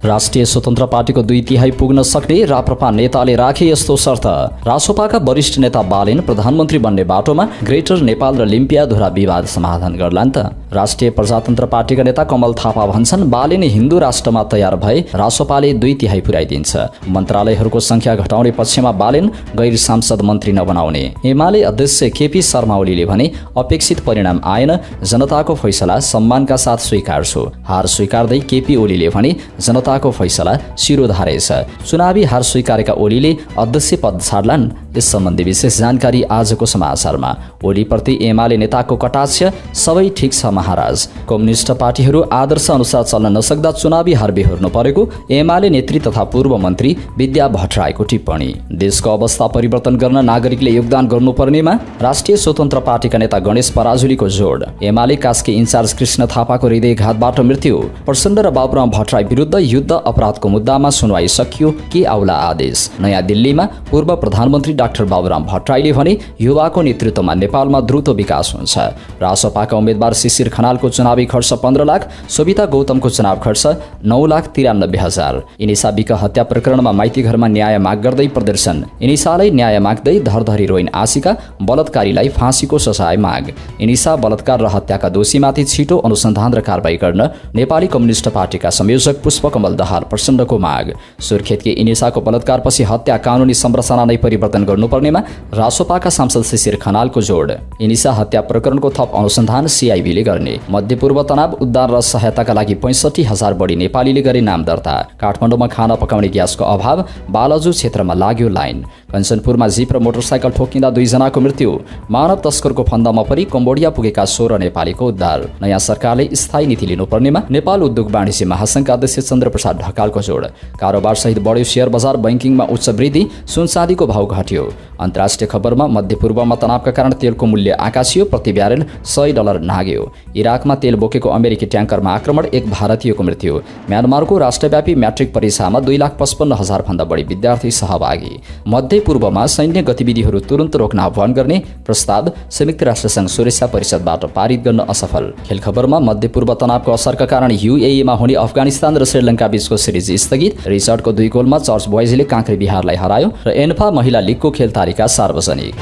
राष्ट्रिय स्वतन्त्र पार्टीको 2/3 पुग्न सक्ने राप्रपा नेताले राखे यस्तो शर्त। रासोपाका वरिष्ठ नेता बालेन प्रधानमन्त्री बन्ने बाटोमा ग्रेटर नेपाल र लिम्पियाधुरा विवाद समाधान गर्लान् त। राष्ट्रिय प्रजातन्त्र पार्टीका नेता कमल थापा भन्छन् बालेन हिन्दू राष्ट्रमा तयार भए रासोपाले 2/3 पुर्याइदिन्छ। मन्त्रालयहरूको संख्या घटाउने पक्षमा बालेन, गैर सांसद मन्त्री नबनाउने। एमाले अध्यक्ष केपी शर्मा ओलीले भने अपेक्षित परिणाम आएन, जनताको फैसला सम्मानका साथ स्वीकार्छु। हार स्वीकार्दै केपी ओलीले भने जनताको फैसला शिरोधार्य छ। चुनावी हार स्वीकारेका ओलीले अध्यक्ष पद छाड्लान्। यस सम्बन्धी विशेष जानकारी आजको समाचारमा। ओलीप्रति एमाले नेताको कटाक्ष, सबै ठिक छ महाराज। कम्युनिस्ट पार्टीहरू आदर्श अनुसार चल्न नसक्दा चुनावी हार बेहोर्नु परेको एमाले नेत्री तथा पूर्व मन्त्री विद्या भट्टराईको टिप्पणी। देशको अवस्था परिवर्तन गर्न नागरिकले योगदान गर्नुपर्नेमा राष्ट्रिय स्वतन्त्र पार्टीका नेता गणेश पराजुलीको जोड। एमाले कास्की इन्चार्ज कृष्ण थापाको हृदयघातबाट मृत्यु। प्रचण्ड र बाबुराम भट्टराई विरुद्ध युद्ध अपराधको मुद्दामा सुनवाई सकियो, के आउला आदेश। नयाँ दिल्लीमा पूर्व प्रधानमन्त्री डाक्टर बाबुराम भट्टराईले भने युवाको नेतृत्वमा नेपालमा द्रुत विकास हुन्छ। रासोपाका उम्मेद्वार शिशिर खनालको चुनावी खर्च 15 लाख, सोभिता गौतमको चुनाव खर्च 9,93,000। इनिसा विक हत्या प्रकरणमा माइती घरमा न्याय माग गर्दै प्रदर्शन। इनिसालाई न्याय माग्दै धरधरी रोइन् आशिका, बलात्कारीलाई फाँसीको सजाय माग। इनिसा बलात्कार र हत्याका दोषीमाथि छिटो अनुसन्धान र कारबाही गर्न नेपाली कम्युनिस्ट पार्टीका संयोजक पुष्पकमल दाहाल प्रचण्डको माग। सुर्खेतकी इनिसाको बलात्कारपछि हत्या कानुनी संरचना नै परिवर्तन गर्नुपर्नेमा रासोपाका सांसद शिशिर खनालको जोड। इनिसा हत्या प्रकरणको थप अनुसन्धान सीआईबीले गर्ने। मध्यपूर्व तनाव उद्धार र सहायताका लागि 65,000 बढी नेपालीले गरे नाम दर्ता। काठमाडौँमा खाना पकाउने ग्यासको अभाव, बालजु क्षेत्रमा लाग्यो लाइन। कञ्चनपुरमा जीप र मोटरसाइकल ठोकिँदा 2 जनाको मृत्यु। मानव तस्करको फन्दामा परि कम्बोडिया पुगेका 16 नेपालीको उद्धार। नयाँ सरकारले स्थायी नीति लिनुपर्नेमा नेपाल उद्योग वाणिज्य महासङ्घका अध्यक्ष चन्द्रप्रसाद ढकालको जोड। कारोबार सहित बढ्यो शेयर बजार, बैंकिङमा उच्च वृद्धि, सुनचाँदीको भाव घट्यो। अन्तर्राष्ट्रिय खबरमा मध्यपूर्वमा तनावका कारण तेलको मूल्य आकाशियो, प्रति ब्यारेल $100 नाग्यो। इराकमा तेल बोकेको अमेरिकी ट्याङ्करमा आक्रमण, 1 भारतीयको मृत्यु। म्यानमारको राष्ट्रव्यापी म्याट्रिक परीक्षामा 2,55,000 भन्दा बढी विद्यार्थी सहभागी। मध्यपूर्वमा सैन्य गतिविधिहरू तुरुन्त रोक्न आह्वान गर्ने प्रस्ताव संयुक्त राष्ट्रसङ्घ सुरक्षा परिषदबाट पारित गर्न असफल। खेल खबरमा मध्यपूर्व तनावको असरका कारण युएईमा हुने अफगानिस्तान र श्रीलङ्का बीचको सिरिज स्थगित। रिचर्डको 2 गोलमा चर्च बोइजले काँक्री बिहारलाई हरायो र एन्फा महिला लिगको खेल तालिका सार्वजनिक।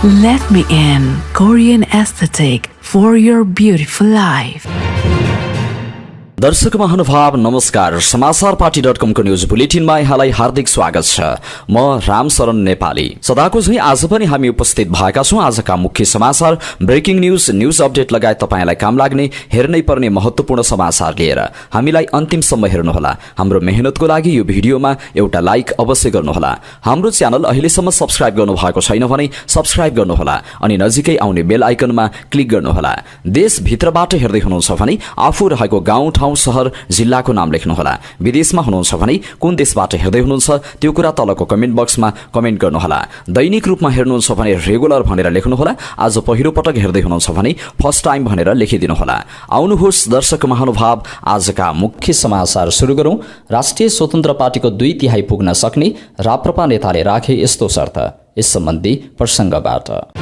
Let me in, Korean aesthetic for your beautiful life. दर्शक महानुभाव नमस्कार। समाचार पार्टी .com को न्यूज बुलेटिनमा यहाँलाई हार्दिक स्वागत छ। म रामशरण नेपाली। सदाको झैं आज पनि हामी उपस्थित भएका छौं आजका मुख्य समाचार, ब्रेकिङ न्यूज अपडेट लगायत तपाईलाई काम लाग्ने, हेर्नै पर्ने महत्त्वपूर्ण समाचार लिएर। हामीलाई अन्तिमसम्म हेर्नुहोला। हाम्रो मेहनतको लागि यो भिडियोमा एउटा लाइक अवश्य गर्नुहोला। हाम्रो च्यानल अहिलेसम्म सब्स्क्राइब गर्नुभएको छैन भने सब्स्क्राइब गर्नुहोला अनि नजिकै आउने बेल आइकनमा क्लिक गर्नुहोला। देश भित्रबाट हेर्दै हुनुहुन्छ भने आफू रहेको गाउँ ठाउँ शहर जिल्लाको नाम लेख्नुहोला। विदेशमा हुनुहुन्छ भने कुन देशबाट हेर्दै हुनुहुन्छ त्यो कुरा तलको कमेन्ट बक्समा कमेन्ट गर्नुहोला। दैनिक रूपमा हेर्नुहुन्छ भने रेगुलर भनेर लेख्नुहोला। आज पहिलो पटक हेर्दै हुनुहुन्छ भने फर्स्ट टाइम भनेर लेखिदिनुहोला। आउनुहोस् दर्शक महानुभाव, आजका मुख्य समाचार सुरु गरौं। राष्ट्रिय स्वतन्त्र पार्टीको 2/3 पुग्न सक्ने राप्रपा नेताले राखे यस्तो शर्त। यस सम्बन्धी प्रसङ्गबाट।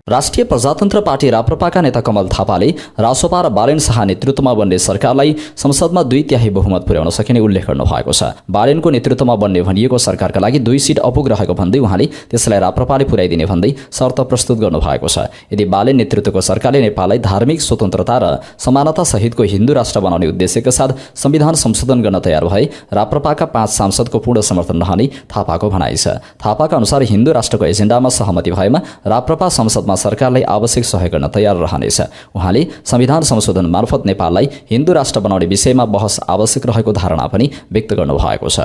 राष्ट्रिय प्रजातन्त्र पार्टी राप्रपाका नेता कमल थापाले रासोपा र बालेन शाह नेतृत्वमा बन्ने सरकारलाई संसदमा 2/3 बहुमत पुर्याउन सकिने उल्लेख गर्नु भएको छ। बालेनको नेतृत्वमा बन्ने भनिएको सरकारका लागि 2 सिट अपुग रहेको भन्दै उहाँले त्यसलाई राप्रपाले पुर्याइदिने भन्दै शर्त प्रस्तुत गर्नु भएको छ। यदि बालेन नेतृत्वको सरकारले नेपाललाई धार्मिक स्वतन्त्रता र समानता सहितको हिन्दू राष्ट्र बनाउने उद्देश्यका साथ संविधान संशोधन गर्न तयार भए राप्रपाका 5 सांसदको पूर्ण समर्थन रहने थापाको भनाइ छ। थापाका अनुसार हिन्दू राष्ट्रको एजेन्डामा सहमति भएमा राप्रपा संसदमा सरकारलाई आवश्यक सहयोग गर्न तयार रहनेछ। उहाँले संविधान संशोधन मार्फत नेपाललाई हिन्दू राष्ट्र बनाउने विषयमा बहस आवश्यक रहेको धारणा पनि व्यक्त गर्नुभएको छ।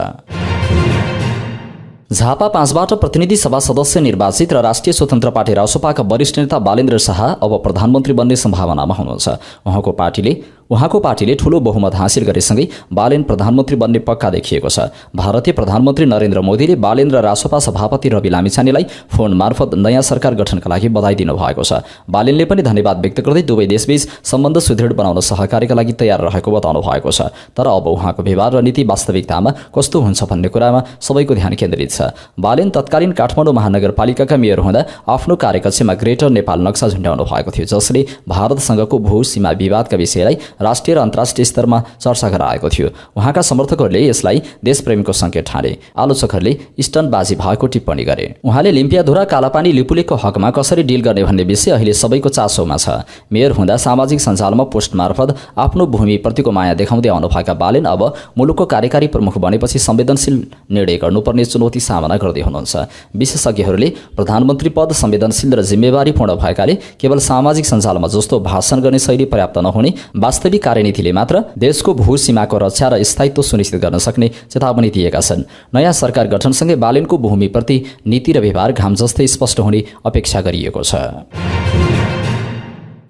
झापा 5बाट प्रतिनिधि सभा सदस्य निर्वाचित र राष्ट्रिय स्वतन्त्र पार्टी रासोपाका वरिष्ठ नेता बालेन्द्र शाह अब प्रधानमन्त्री बन्ने सम्भावनामा हुनुहुन्छ। उहाँको पार्टीले उहाँको पार्टीले ठूलो बहुमत हासिल गरेसँगै बालेन प्रधानमन्त्री बन्ने पक्का देखिएको छ। भारतीय प्रधानमन्त्री नरेन्द्र मोदीले बालेन र रासोपा सभापति रवि लामिछानेलाई फोन मार्फत नयाँ सरकार गठनका लागि बधाई दिनुभएको छ। बालेनले पनि धन्यवाद व्यक्त गर्दै दुवै देशबीच सम्बन्ध सुदृढ बनाउन सहकार्यका लागि तयार रहेको बताउनु भएको छ। तर अब उहाँको व्यवहार र नीति वास्तविकतामा कस्तो हुन्छ भन्ने कुरामा सबैको ध्यान केन्द्रित छ। बालेन तत्कालीन काठमाडौँ महानगरपालिकाका मेयर हुँदा आफ्नो कार्यकक्षमा ग्रेटर नेपाल नक्सा झुन्ड्याउनु भएको थियो, जसले भारतसँगको भू सीमा विवादका विषयलाई राष्ट्रिय र अन्तर्राष्ट्रिय स्तरमा चर्चा गराएको थियो। उहाँका समर्थकहरूले यसलाई देशप्रेमको सङ्केत ठाने, आलोचकहरूले स्टनबाजी भएको टिप्पणी गरे। उहाँले लिम्पियाधुरा कालापानी लिपुलेकको हकमा कसरी डिल गर्ने भन्ने विषय अहिले सबैको चासोमा छ। मेयर हुँदा सामाजिक सञ्जालमा पोस्ट मार्फत आफ्नो भूमिप्रतिको माया देखाउँदै आउनुभएका बालेन अब मुलुकको कार्यकारी प्रमुख बनेपछि संवेदनशील निर्णय गर्नुपर्ने चुनौती सामना गर्दै हुनुहुन्छ। विशेषज्ञहरूले प्रधानमन्त्री पद संवेदनशील र जिम्मेवारीपूर्ण भएकाले केवल सामाजिक सञ्जालमा जस्तो भाषण गर्ने शैली पर्याप्त नहुने, वास्तविक कार्यनीतिले मात्र देशको भू सीमाको रक्षा र स्थायित्व सुनिश्चित गर्न सक्ने चेतावनी दिएका छन्। नयाँ सरकार गठनसँगै बालेनको भूमिप्रति नीति र व्यवहार घाम जस्तै स्पष्ट हुने अपेक्षा गरिएको छ।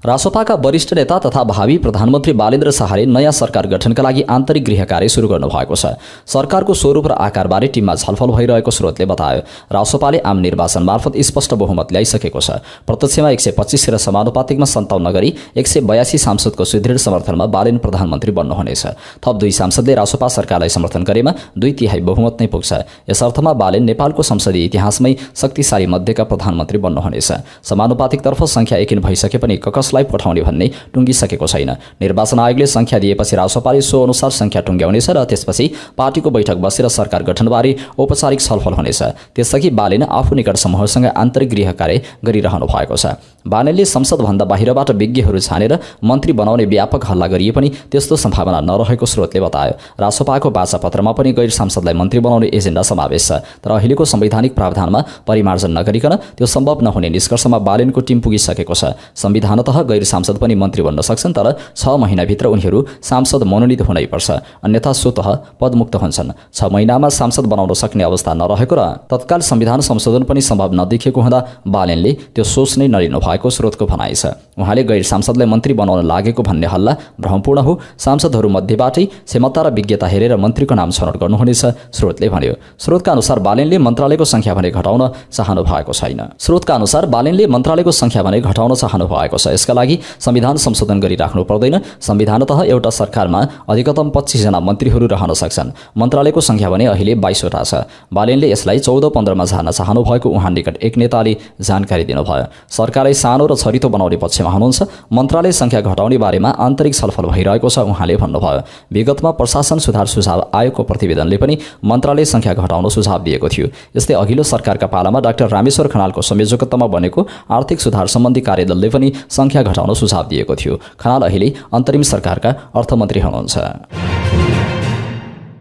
रासोपाका वरिष्ठ नेता तथा भावी प्रधानमन्त्री बालेन्द्र शाहले नयाँ सरकार गठनका लागि आन्तरिक गृह कार्य सुरु गर्नुभएको छ। सरकारको स्वरूप र आकारबारे टिममा छलफल भइरहेको स्रोतले बतायो। रासोपाले आम निर्वाचन मार्फत स्पष्ट बहुमत ल्याइसकेको छ। प्रत्यक्षमा 125 र समानुपातिकमा 57 गरी 182 सांसदको सुदृढ समर्थनमा बालेन प्रधानमन्त्री बन्नुहुनेछ। थप 2 सांसदले रासोपा सरकारलाई समर्थन गरेमा 2/3 बहुमत नै पुग्छ। यस अर्थमा बालेन नेपालको संसदीय इतिहासमै शक्तिशाली मध्येका प्रधानमन्त्री बन्नुहुनेछ। समानुपातिकतर्फ संख्या एकिन भइसके पनि कसलाई पठाउने भन्ने टुङ्गिसकेको छैन। निर्वाचन आयोगले संख्या दिएपछि रासोपाले सो अनुसार संख्या टुङ्ग्याउनेछ र त्यसपछि पार्टीको बैठक बसेर सरकार गठनबारे औपचारिक छलफल हुनेछ। त्यसअघि बालेन आफू निकट समूहसँग आन्तरिक गृह कार्य गरिरहनु भएको छ। बालेनले संसदभन्दा बाहिरबाट विज्ञहरू छानेर मन्त्री बनाउने व्यापक हल्ला गरिए पनि त्यस्तो सम्भावना नरहेको स्रोतले बतायो। रासोपाको वाचापत्रमा पनि गैर सांसदलाई मन्त्री बनाउने एजेन्डा समावेश छ, तर अहिलेको संवैधानिक प्रावधानमा परिमार्जन नगरिकन त्यो सम्भव नहुने निष्कर्षमा बालेनको टिम पुगिसकेको छ। संविधानतः गैर सांसद पनि मन्त्री बन्न सक्छन्, तर 6 महिनाभित्र उनीहरू सांसद मनोनित हुनैपर्छ, अन्यथा स्वतः पदमुक्त हुन्छन्। 6 महिनामा सांसद बनाउन सक्ने अवस्था नरहेको र तत्काल संविधान संशोधन पनि सम्भव नदेखिएको हुँदा बालेनले त्यो सोच नै नलिनु भएको स्रोतको भनाइ छ। उहाँले गैर सांसदलाई मन्त्री बनाउन लागेको भन्ने हल्ला भ्रमपूर्ण हो। सांसदहरू मध्येबाटै क्षमता र विज्ञता हेरेर मन्त्रीको नाम छनौट गर्नुहुनेछ, स्रोतले भन्यो। स्रोतका अनुसार बालेनले मन्त्रालयको संख्या भने घटाउन चाहनु भएको छैन। स्रोतका अनुसार बालेनले मन्त्रालयको संख्या भने घटाउन चाहनु भएको छ। यसका लागि संविधान संशोधन गरिराख्नु पर्दैन। संविधानतः एउटा सरकारमा अधिकतम 25 जना मन्त्रीहरू रहन सक्छन्। मन्त्रालयको संख्या भने अहिले 22 वटा छ। बालेनले यसलाई 14-15 मा झार्न चाहनु भएको उहाँ निकट एक नेताले जानकारी दिनुभयो। सरकारलाई सानो र छरितो बनाउने पक्षमा हुनुहुन्छ। मन्त्रालय संख्या घटाउने बारेमा आन्तरिक छलफल भइरहेको छ उहाँले भन्नुभयो। विगतमा प्रशासन सुधार सुझाव आयोगको प्रतिवेदनले पनि मन्त्रालय संख्या घटाउन सुझाव दिएको थियो। यस्तै अघिल्लो सरकारका पालामा डाक्टर रामेश्वर खनालको संयोजकत्वमा बनेको आर्थिक सुधार सम्बन्धी कार्यदलले पनि संख्या घटाउन सुझाव दिएको थियो। खनाल अहिले अन्तरिम सरकारका अर्थमन्त्री हुनुहुन्छ।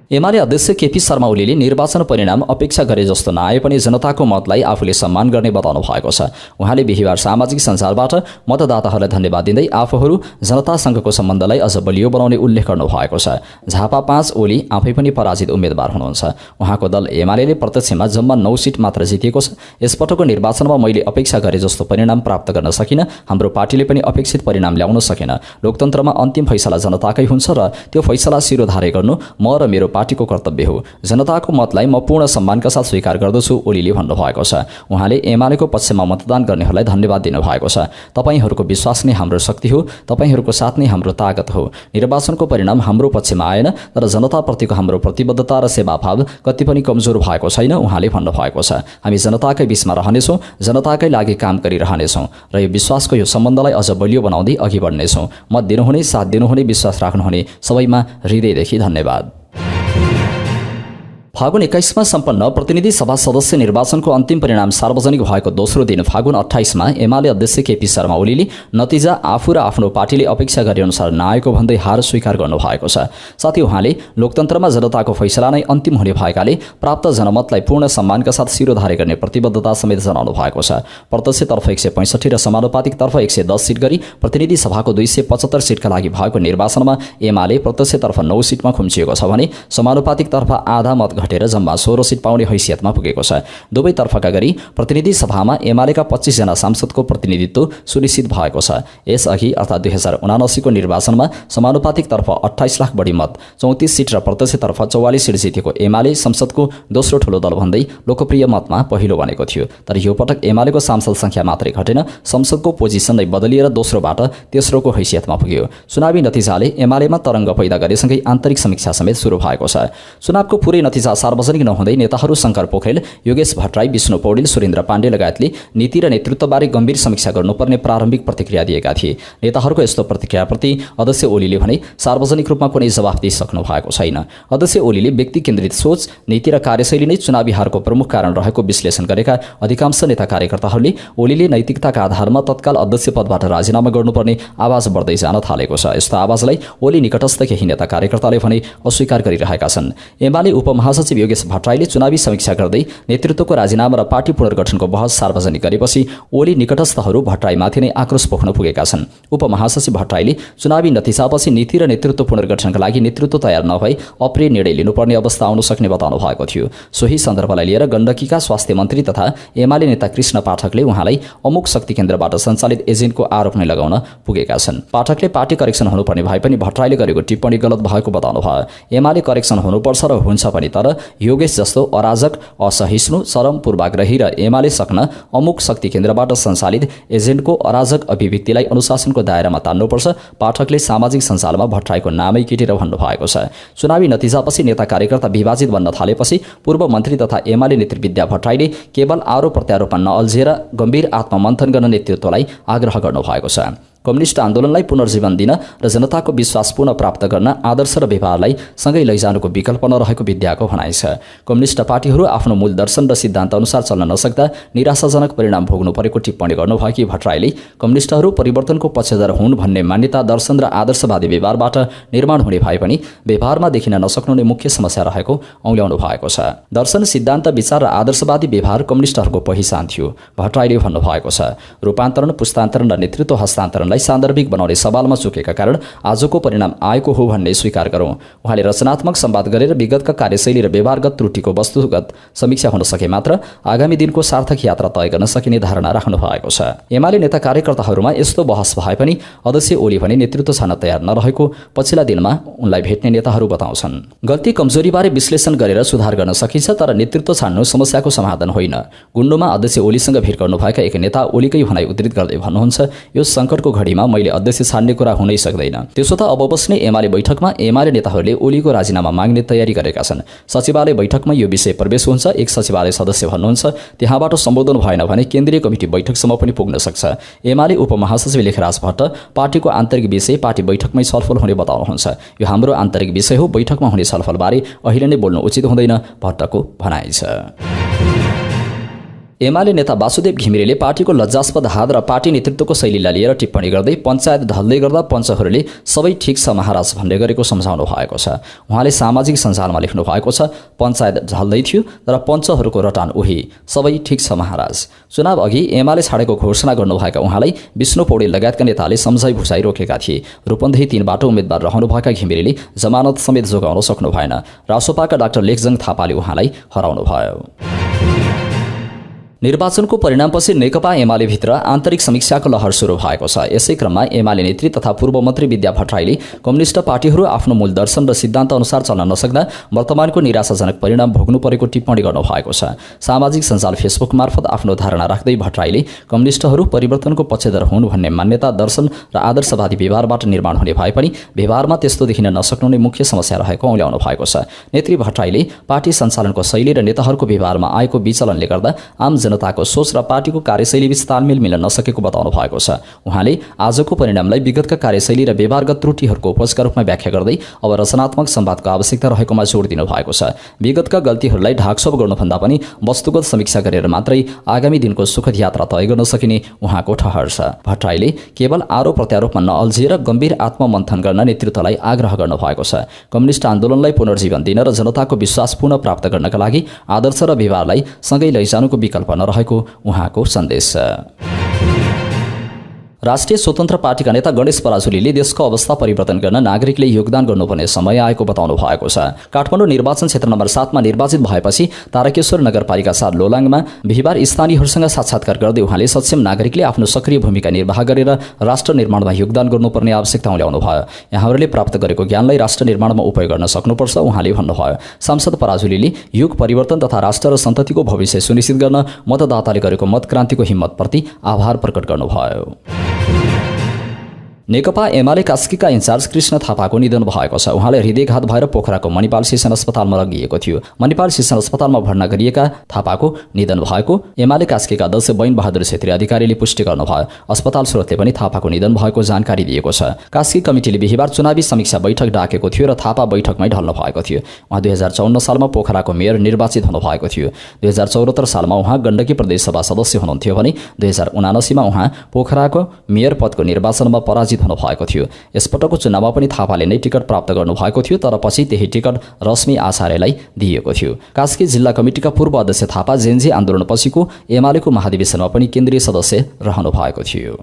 एमाले अध्यक्ष केपी शर्मा ओलीले निर्वाचन परिणाम अपेक्षा गरे जस्तो नआए पनि जनताको मतलाई आफूले सम्मान गर्ने बताउनु भएको छ। उहाँले बिहिबार सामाजिक सञ्जालबाट मतदाताहरूलाई धन्यवाद दिँदै आफूहरू जनतासँगको सम्बन्धलाई अझ बलियो बनाउने उल्लेख गर्नु भएको छ। झापा 5 ओली आफै पनि पराजित उम्मेदवार हुनुहुन्छ। उहाँको दल एमाले प्रत्यक्षमा जम्मा 9 सिट मात्र जितेको छ। यसपटकको निर्वाचनमा मैले अपेक्षा गरे जस्तो परिणाम प्राप्त गर्न सकिन। हाम्रो पार्टीले पनि अपेक्षित परिणाम ल्याउन सकेन। लोकतन्त्रमा अन्तिम फैसला जनताकै हुन्छ र त्यो फैसला शिरोधार्य गर्नु म र मेरो पार्टीको कर्तव्य हो। जनताको मतलाई म पूर्ण सम्मानका साथ स्वीकार गर्दछु, ओलीले भन्नुभएको छ। उहाँले एमालेको पक्षमा मतदान गर्नेहरूलाई धन्यवाद दिनुभएको छ। तपाईहरूको विश्वास नै हाम्रो शक्ति हो, तपाईहरूको साथ नै हाम्रो ताकत हो। निर्वाचनको परिणाम हाम्रो पक्षमा आएन, तर जनताप्रतिको हाम्रो प्रतिबद्धता र सेवाभाव कति पनि कमजोर भएको छैन, उहाँले भन्नुभएको छ। हामी जनताकै बीचमा रहनेछौँ, जनताकै लागि काम गरिरहनेछौँ र यो विश्वासको यो सम्बन्धलाई अझ बलियो बनाउँदै अघि बढ्नेछौँ। मत दिनुहुने, साथ दिनुहुने, विश्वास राख्नुहुने सबैमा हृदयदेखि धन्यवाद। फागुन 21 मा सम्पन्न प्रतिनिधि सभा सदस्य निर्वाचनको अन्तिम परिणाम सार्वजनिक भएको दोस्रो दिन फागुन 28 मा एमाले अध्यक्ष केपी शर्मा ओलीले नतिजा आफू र आफ्नो पार्टीले अपेक्षा गरेअनुसार नआएको भन्दै हार स्वीकार गर्नुभएको छ। साथै उहाँले लोकतन्त्रमा जनताको फैसला नै अन्तिम हुने भएकाले प्राप्त जनमतलाई पूर्ण सम्मानका साथ शिरोधार्य गर्ने प्रतिबद्धता समेत जनाउनु भएको छ। प्रत्यक्षतर्फ 165 र समानुपातिकतर्फ 110 सिट गरी प्रतिनिधि सभाको 275 सिटका लागि भएको निर्वाचनमा एमाले प्रत्यक्षतर्फ 9 सिटमा खुम्चिएको छ भने समानुपातिकतर्फ आधा मत घटेर जम्मा 16 सिट पाउने हैसियतमा पुगेको छ। दुवैतर्फका गरी प्रतिनिधि सभामा एमालेका 25 जना सांसदको प्रतिनिधित्व सुनिश्चित भएको छ। यसअघि अर्थात् 2079 को निर्वाचनमा समानुपातिक तर्फ 28 लाख बढी मत, 34 सिट र प्रत्यक्षतर्फ 44 सिट जितेको एमाले संसदको दोस्रो ठूलो दल भन्दै लोकप्रिय मतमा पहिलो बनेको थियो। तर यो पटक एमालेको सांसद संख्या मात्रै घटेन, संसदको पोजिसन नै बदलिएर दोस्रोबाट तेस्रोको हैसियतमा पुग्यो। चुनावी नतिजाले एमालेमा तरङ्ग पैदा गरेसँगै आन्तरिक समीक्षा समेत सुरु भएको छ। चुनावको पुरै नतिजा सार्वजनिक नहुँदै नेताहरू शङ्कर पोखरेल, योगेश भट्टराई, विष्णु पौडेल, सुरेन्द्र पाण्डे लगायतले नीति र नेतृत्वबारे गम्भीर समीक्षा गर्नुपर्ने प्रारम्भिक प्रतिक्रिया दिएका थिए। नेताहरूको यस्तो प्रतिक्रियाप्रति अध्यक्ष ओलीले भने सार्वजनिक रूपमा कुनै जवाफ दिइसक्नु भएको छैन। अध्यक्ष ओलीले व्यक्ति केन्द्रित सोच, नीति र कार्यशैली नै चुनावी हारको प्रमुख कारण रहेको विश्लेषण गरेका अधिकांश नेता कार्यकर्ताहरूले ओलीले नैतिकताका आधारमा तत्काल अध्यक्ष पदबाट राजीनामा गर्नुपर्ने आवाज बढ्दै जान थालेको छ। यस्तो आवाजलाई ओली निकटस्थ केही नेता कार्यकर्ताले भने अस्वीकार गरिरहेका छन्। एमाले उपमहासचिव योगेश भट्टराईले चुनावी समीक्षा गर्दै नेतृत्वको राजीनामा र पार्टी पुनर्गठनको बहस सार्वजनिक गरेपछि ओली निकटस्थहरू भट्टराईमाथि नै आक्रोश पोख्न पुगेका छन्। उपमहासचिव भट्टराईले चुनावी नतिजापछि नीति र नेतृत्व पुनर्गठनका लागि नेतृत्व तयार नभई अप्रिय निर्णय लिनुपर्ने अवस्था आउन सक्ने बताउनु भएको थियो। सोही सन्दर्भलाई लिएर गण्डकीका स्वास्थ्य मन्त्री तथा एमाले नेता कृष्ण पाठकले उहाँलाई अमुक शक्ति केन्द्रबाट सञ्चालित एजेन्टको आरोप नै लगाउन पुगेका छन्। पाठकले पार्टी करेक्सन हुनुपर्ने भए पनि भट्टराईले गरेको टिप्पणी गलत भएको बताउनु भयो। एमाले करेक्सन हुनुपर्छ र हुन्छ पनि, तर योगेश जस्तो अराजक, असहिष्णु, चरम पूर्वाग्रही र एमाले सक्न अमुक शक्ति केन्द्रबाट सञ्चालित एजेन्टको अराजक अभिव्यक्तिलाई अनुशासनको दायरामा तान्नुपर्छ। पाठकले सामाजिक सञ्जालमा भट्टराईको नामै किटेर भन्नुभएको छ। चुनावी नतिजापछि नेता कार्यकर्ता विभाजित बन्न थालेपछि पूर्व मन्त्री तथा एमाले नेत्री विद्या भट्टराईले केवल आरोप प्रत्यारोपण नअल्झिएर गम्भीर आत्ममन्थन गर्न नेतृत्वलाई आग्रह गर्नुभएको छ। कम्युनिस्ट आन्दोलनलाई पुनर्जीवन दिन र जनताको विश्वास पुनः प्राप्त गर्न आदर्श र व्यवहारलाई सँगै लैजानुको विकल्प नरहेको विद्याको भनाइ छ। कम्युनिस्ट पार्टीहरू आफ्नो मूल दर्शन र सिद्धान्त अनुसार चल्न नसक्दा निराशाजनक परिणाम भोग्नु परेको टिप्पणी गर्नुभएकी भट्टराईले कम्युनिस्टहरू परिवर्तनको पक्षधर हुन् भन्ने मान्यता दर्शन र आदर्शवादी व्यवहारबाट निर्माण हुने भए पनि व्यवहारमा देखिन नसक्नु नै मुख्य समस्या रहेको औँल्याउनु भएको छ। दर्शन, सिद्धान्त, विचार र आदर्शवादी व्यवहार कम्युनिस्टहरूको पहिचान थियो, भट्टराईले भन्नुभएको छ। रूपान्तरण, पुस्तान्तरण र नेतृत्व हस्तान्तरण सान्दर्भिक बनाउने सवालमा चुकेका कारण आजको परिणाम आएको हो भन्ने स्वीकार गरौँ। उहाँले रचनात्मक संवाद गरेर विगतका कार्यशैली र व्यवहारगत त्रुटिको वस्तुगत समीक्षा हुन सके मात्र आगामी दिनको सार्थक यात्रा तय गर्न सकिने धारणा राख्नु भएको छ। एमाले नेता कार्यकर्ताहरूमा यस्तो बहस भए पनि अध्यक्ष ओली भने नेतृत्व छान्न तयार नरहेको पछिल्ला दिनमा उनलाई भेट्ने नेताहरू बताउँछन्। गल्ती कमजोरीबारे विश्लेषण गरेर सुधार गर्न सकिन्छ, तर नेतृत्व छान्नु समस्याको समाधान होइन। गुण्डोमा अध्यक्ष ओलीसँग भेट गर्नुभएका एक नेता ओलीकै भनाइ उद्धृत गर्दै भन्नुहुन्छ, यो सङ्कटको घडीमा मैले अध्यक्ष छान्ने कुरा हुनै सक्दैन। त्यसो त अब बस्ने एमाले बैठकमा एमाले नेताहरूले ओलीको राजीनामा माग्ने तयारी गरेका छन्। सचिवालय बैठकमा यो विषय प्रवेश हुन्छ। एक सचिवालय सदस्य भन्नुहुन्छ, त्यहाँबाट सम्बोधन भएन भने केन्द्रीय कमिटी बैठकसम्म पनि पुग्न सक्छ। एमाले उपमहासचिव लेखराज भट्ट पार्टीको आन्तरिक विषय पार्टी बैठकमै छलफल हुने बताउनुहुन्छ। यो हाम्रो आन्तरिक विषय हो, बैठकमा हुने छलफलबारे अहिले नै बोल्नु उचित हुँदैन, भट्टको भनाइ छ। एमाले नेता वासुदेव घिमिरेले पार्टीको लज्जास्पद हात र पार्टी नेतृत्वको शैलीलाई लिएर टिप्पणी गर्दै पञ्चायत ढल्दै गर्दा पञ्चहरूले सबै ठिक छ महाराज भन्ने गरेको सम्झाउनु भएको छ। उहाँले सामाजिक सञ्जालमा लेख्नु भएको छ, पञ्चायत ढल्दै थियो तर पञ्चहरूको रटान उही, सबै ठिक छ महाराज। चुनाव अघि एमाले छाडेको घोषणा गर्नुभएका उहाँलाई विष्णु पौडेल लगायतका नेताले सम्झाइ भुसाइ रोकेका थिए। रूपन्देही 3बाट उम्मेद्वार रहनुभएका घिमिरेले जमानत समेत जोगाउन सक्नु भएन। रासोपाका डाक्टर लेखजङ थापाले उहाँलाई हराउनु भयो। निर्वाचनको परिणामपछि नेकपा एमाले भित्र आन्तरिक समीक्षाको लहर सुरु भएको छ। यसै क्रममा एमाले नेत्री तथा पूर्व मन्त्री विद्या भट्टराईले कम्युनिस्ट पार्टीहरू आफ्नो मूल दर्शन र सिद्धान्त अनुसार चल्न नसक्दा वर्तमानको निराशाजनक परिणाम भोग्नु परेको टिप्पणी गर्नुभएको छ। सामाजिक सञ्जाल फेसबुक मार्फत आफ्नो धारणा राख्दै भट्टराईले कम्युनिस्टहरू परिवर्तनको पक्षधर हुन् भन्ने मान्यता दर्शन र आदर्शवादी व्यवहारबाट निर्माण हुने भए पनि व्यवहारमा त्यस्तो देखिन नसक्नु नै मुख्य समस्या रहेको औँल्याउनु भएको छ। नेत्री भट्टराईले पार्टी सञ्चालनको शैली र नेताहरूको व्यवहारमा आएको विचलनले गर्दा आम जनताको सोच र पार्टीको कार्यशैली बीच तालमेल मिल्न नसकेको बताउनु भएको छ। उहाँले आजको परिणामलाई विगतका कार्यशैली र व्यवहारगत त्रुटिहरूको उपजका रूपमा व्याख्या गर्दै अब रचनात्मक संवादको आवश्यकता रहेकोमा जोड दिनु भएको छ। विगतका गल्तीहरूलाई ढाकछोप गर्नुभन्दा पनि वस्तुगत समीक्षा गरेर मात्रै आगामी दिनको सुखद यात्रा तय गर्न सकिने उहाँको ठहर छ। भट्टराईले केवल आरोप प्रत्यारोपमा नअल्झिएर गम्भीर आत्ममन्थन गर्न नेतृत्वलाई आग्रह गर्नुभएको छ। कम्युनिस्ट आन्दोलनलाई पुनर्जीवन दिन र जनताको विश्वास पुनः प्राप्त गर्नका लागि आदर्श र व्यवहारलाई सँगै लैजानुको विकल्प नरहेको उहाँको सन्देश छ। राष्ट्रिय स्वतन्त्र पार्टीका नेता गणेश पराजुलीले देशको अवस्था परिवर्तन गर्न नागरिकले योगदान गर्नुपर्ने समय आएको बताउनु भएको छ। काठमाडौँ निर्वाचन क्षेत्र नम्बर 7मा निर्वाचित भएपछि तारकेश्वर नगरपालिका 7 लोलाङमा बिहिबार स्थानीयहरूसँग साक्षात्कार गर्दै उहाँले सक्षम नागरिकले आफ्नो सक्रिय भूमिका निर्वाह गरेर राष्ट्र निर्माणमा योगदान गर्नुपर्ने आवश्यकता उल्याउनु भयो। यहाँहरूले प्राप्त गरेको ज्ञानलाई राष्ट्र निर्माणमा उपयोग गर्न सक्नुपर्छ उहाँले भन्नुभयो। सांसद पराजुलीले युग परिवर्तन तथा राष्ट्र र सन्ततिको भविष्य सुनिश्चित गर्न मतदाताले गरेको मतक्रान्तिको हिम्मतप्रति आभार प्रकट गर्नुभयो। नेकपा एमाले कास्कीका इन्चार्ज कृष्ण थापाको निधन भएको छ। उहाँले हृदयघात भएर पोखराको मणिपाल शिक्षण अस्पतालमा लगिएको थियो। मणिपाल शिक्षण अस्पतालमा भर्ना गरिएका थापाको निधन भएको एमाले कास्कीका अध्यक्ष बैन बहादुर छेत्री अधिकारीले पुष्टि गर्नुभयो। अस्पताल स्रोतले पनि थापाको निधन भएको जानकारी दिएको छ। कास्की कमिटीले बिहिबार चुनावी समीक्षा बैठक डाकेको थियो र थापा बैठकमै ढल्नु भएको थियो। उहाँ 2054 सालमा पोखराको मेयर निर्वाचित हुनुभएको थियो। 2074 सालमा उहाँ गण्डकी प्रदेशसभा सदस्य हुनुहुन्थ्यो भने 2079 मा उहाँ पोखराको मेयर पदको निर्वाचनमा पराजित हुनुभएको थियो। यसपटकको चुनावमा पनि थापाले नै टिकट प्राप्त गर्नुभएको थियो, तर पछि त्यही टिकट रश्मि आचार्यलाई दिएको थियो। कास्की जिल्ला कमिटीका पूर्व अध्यक्ष थापा जेन्जी आन्दोलनपछिको एमालेको महाधिवेशनमा पनि केन्द्रीय सदस्य रहनु भएको थियो।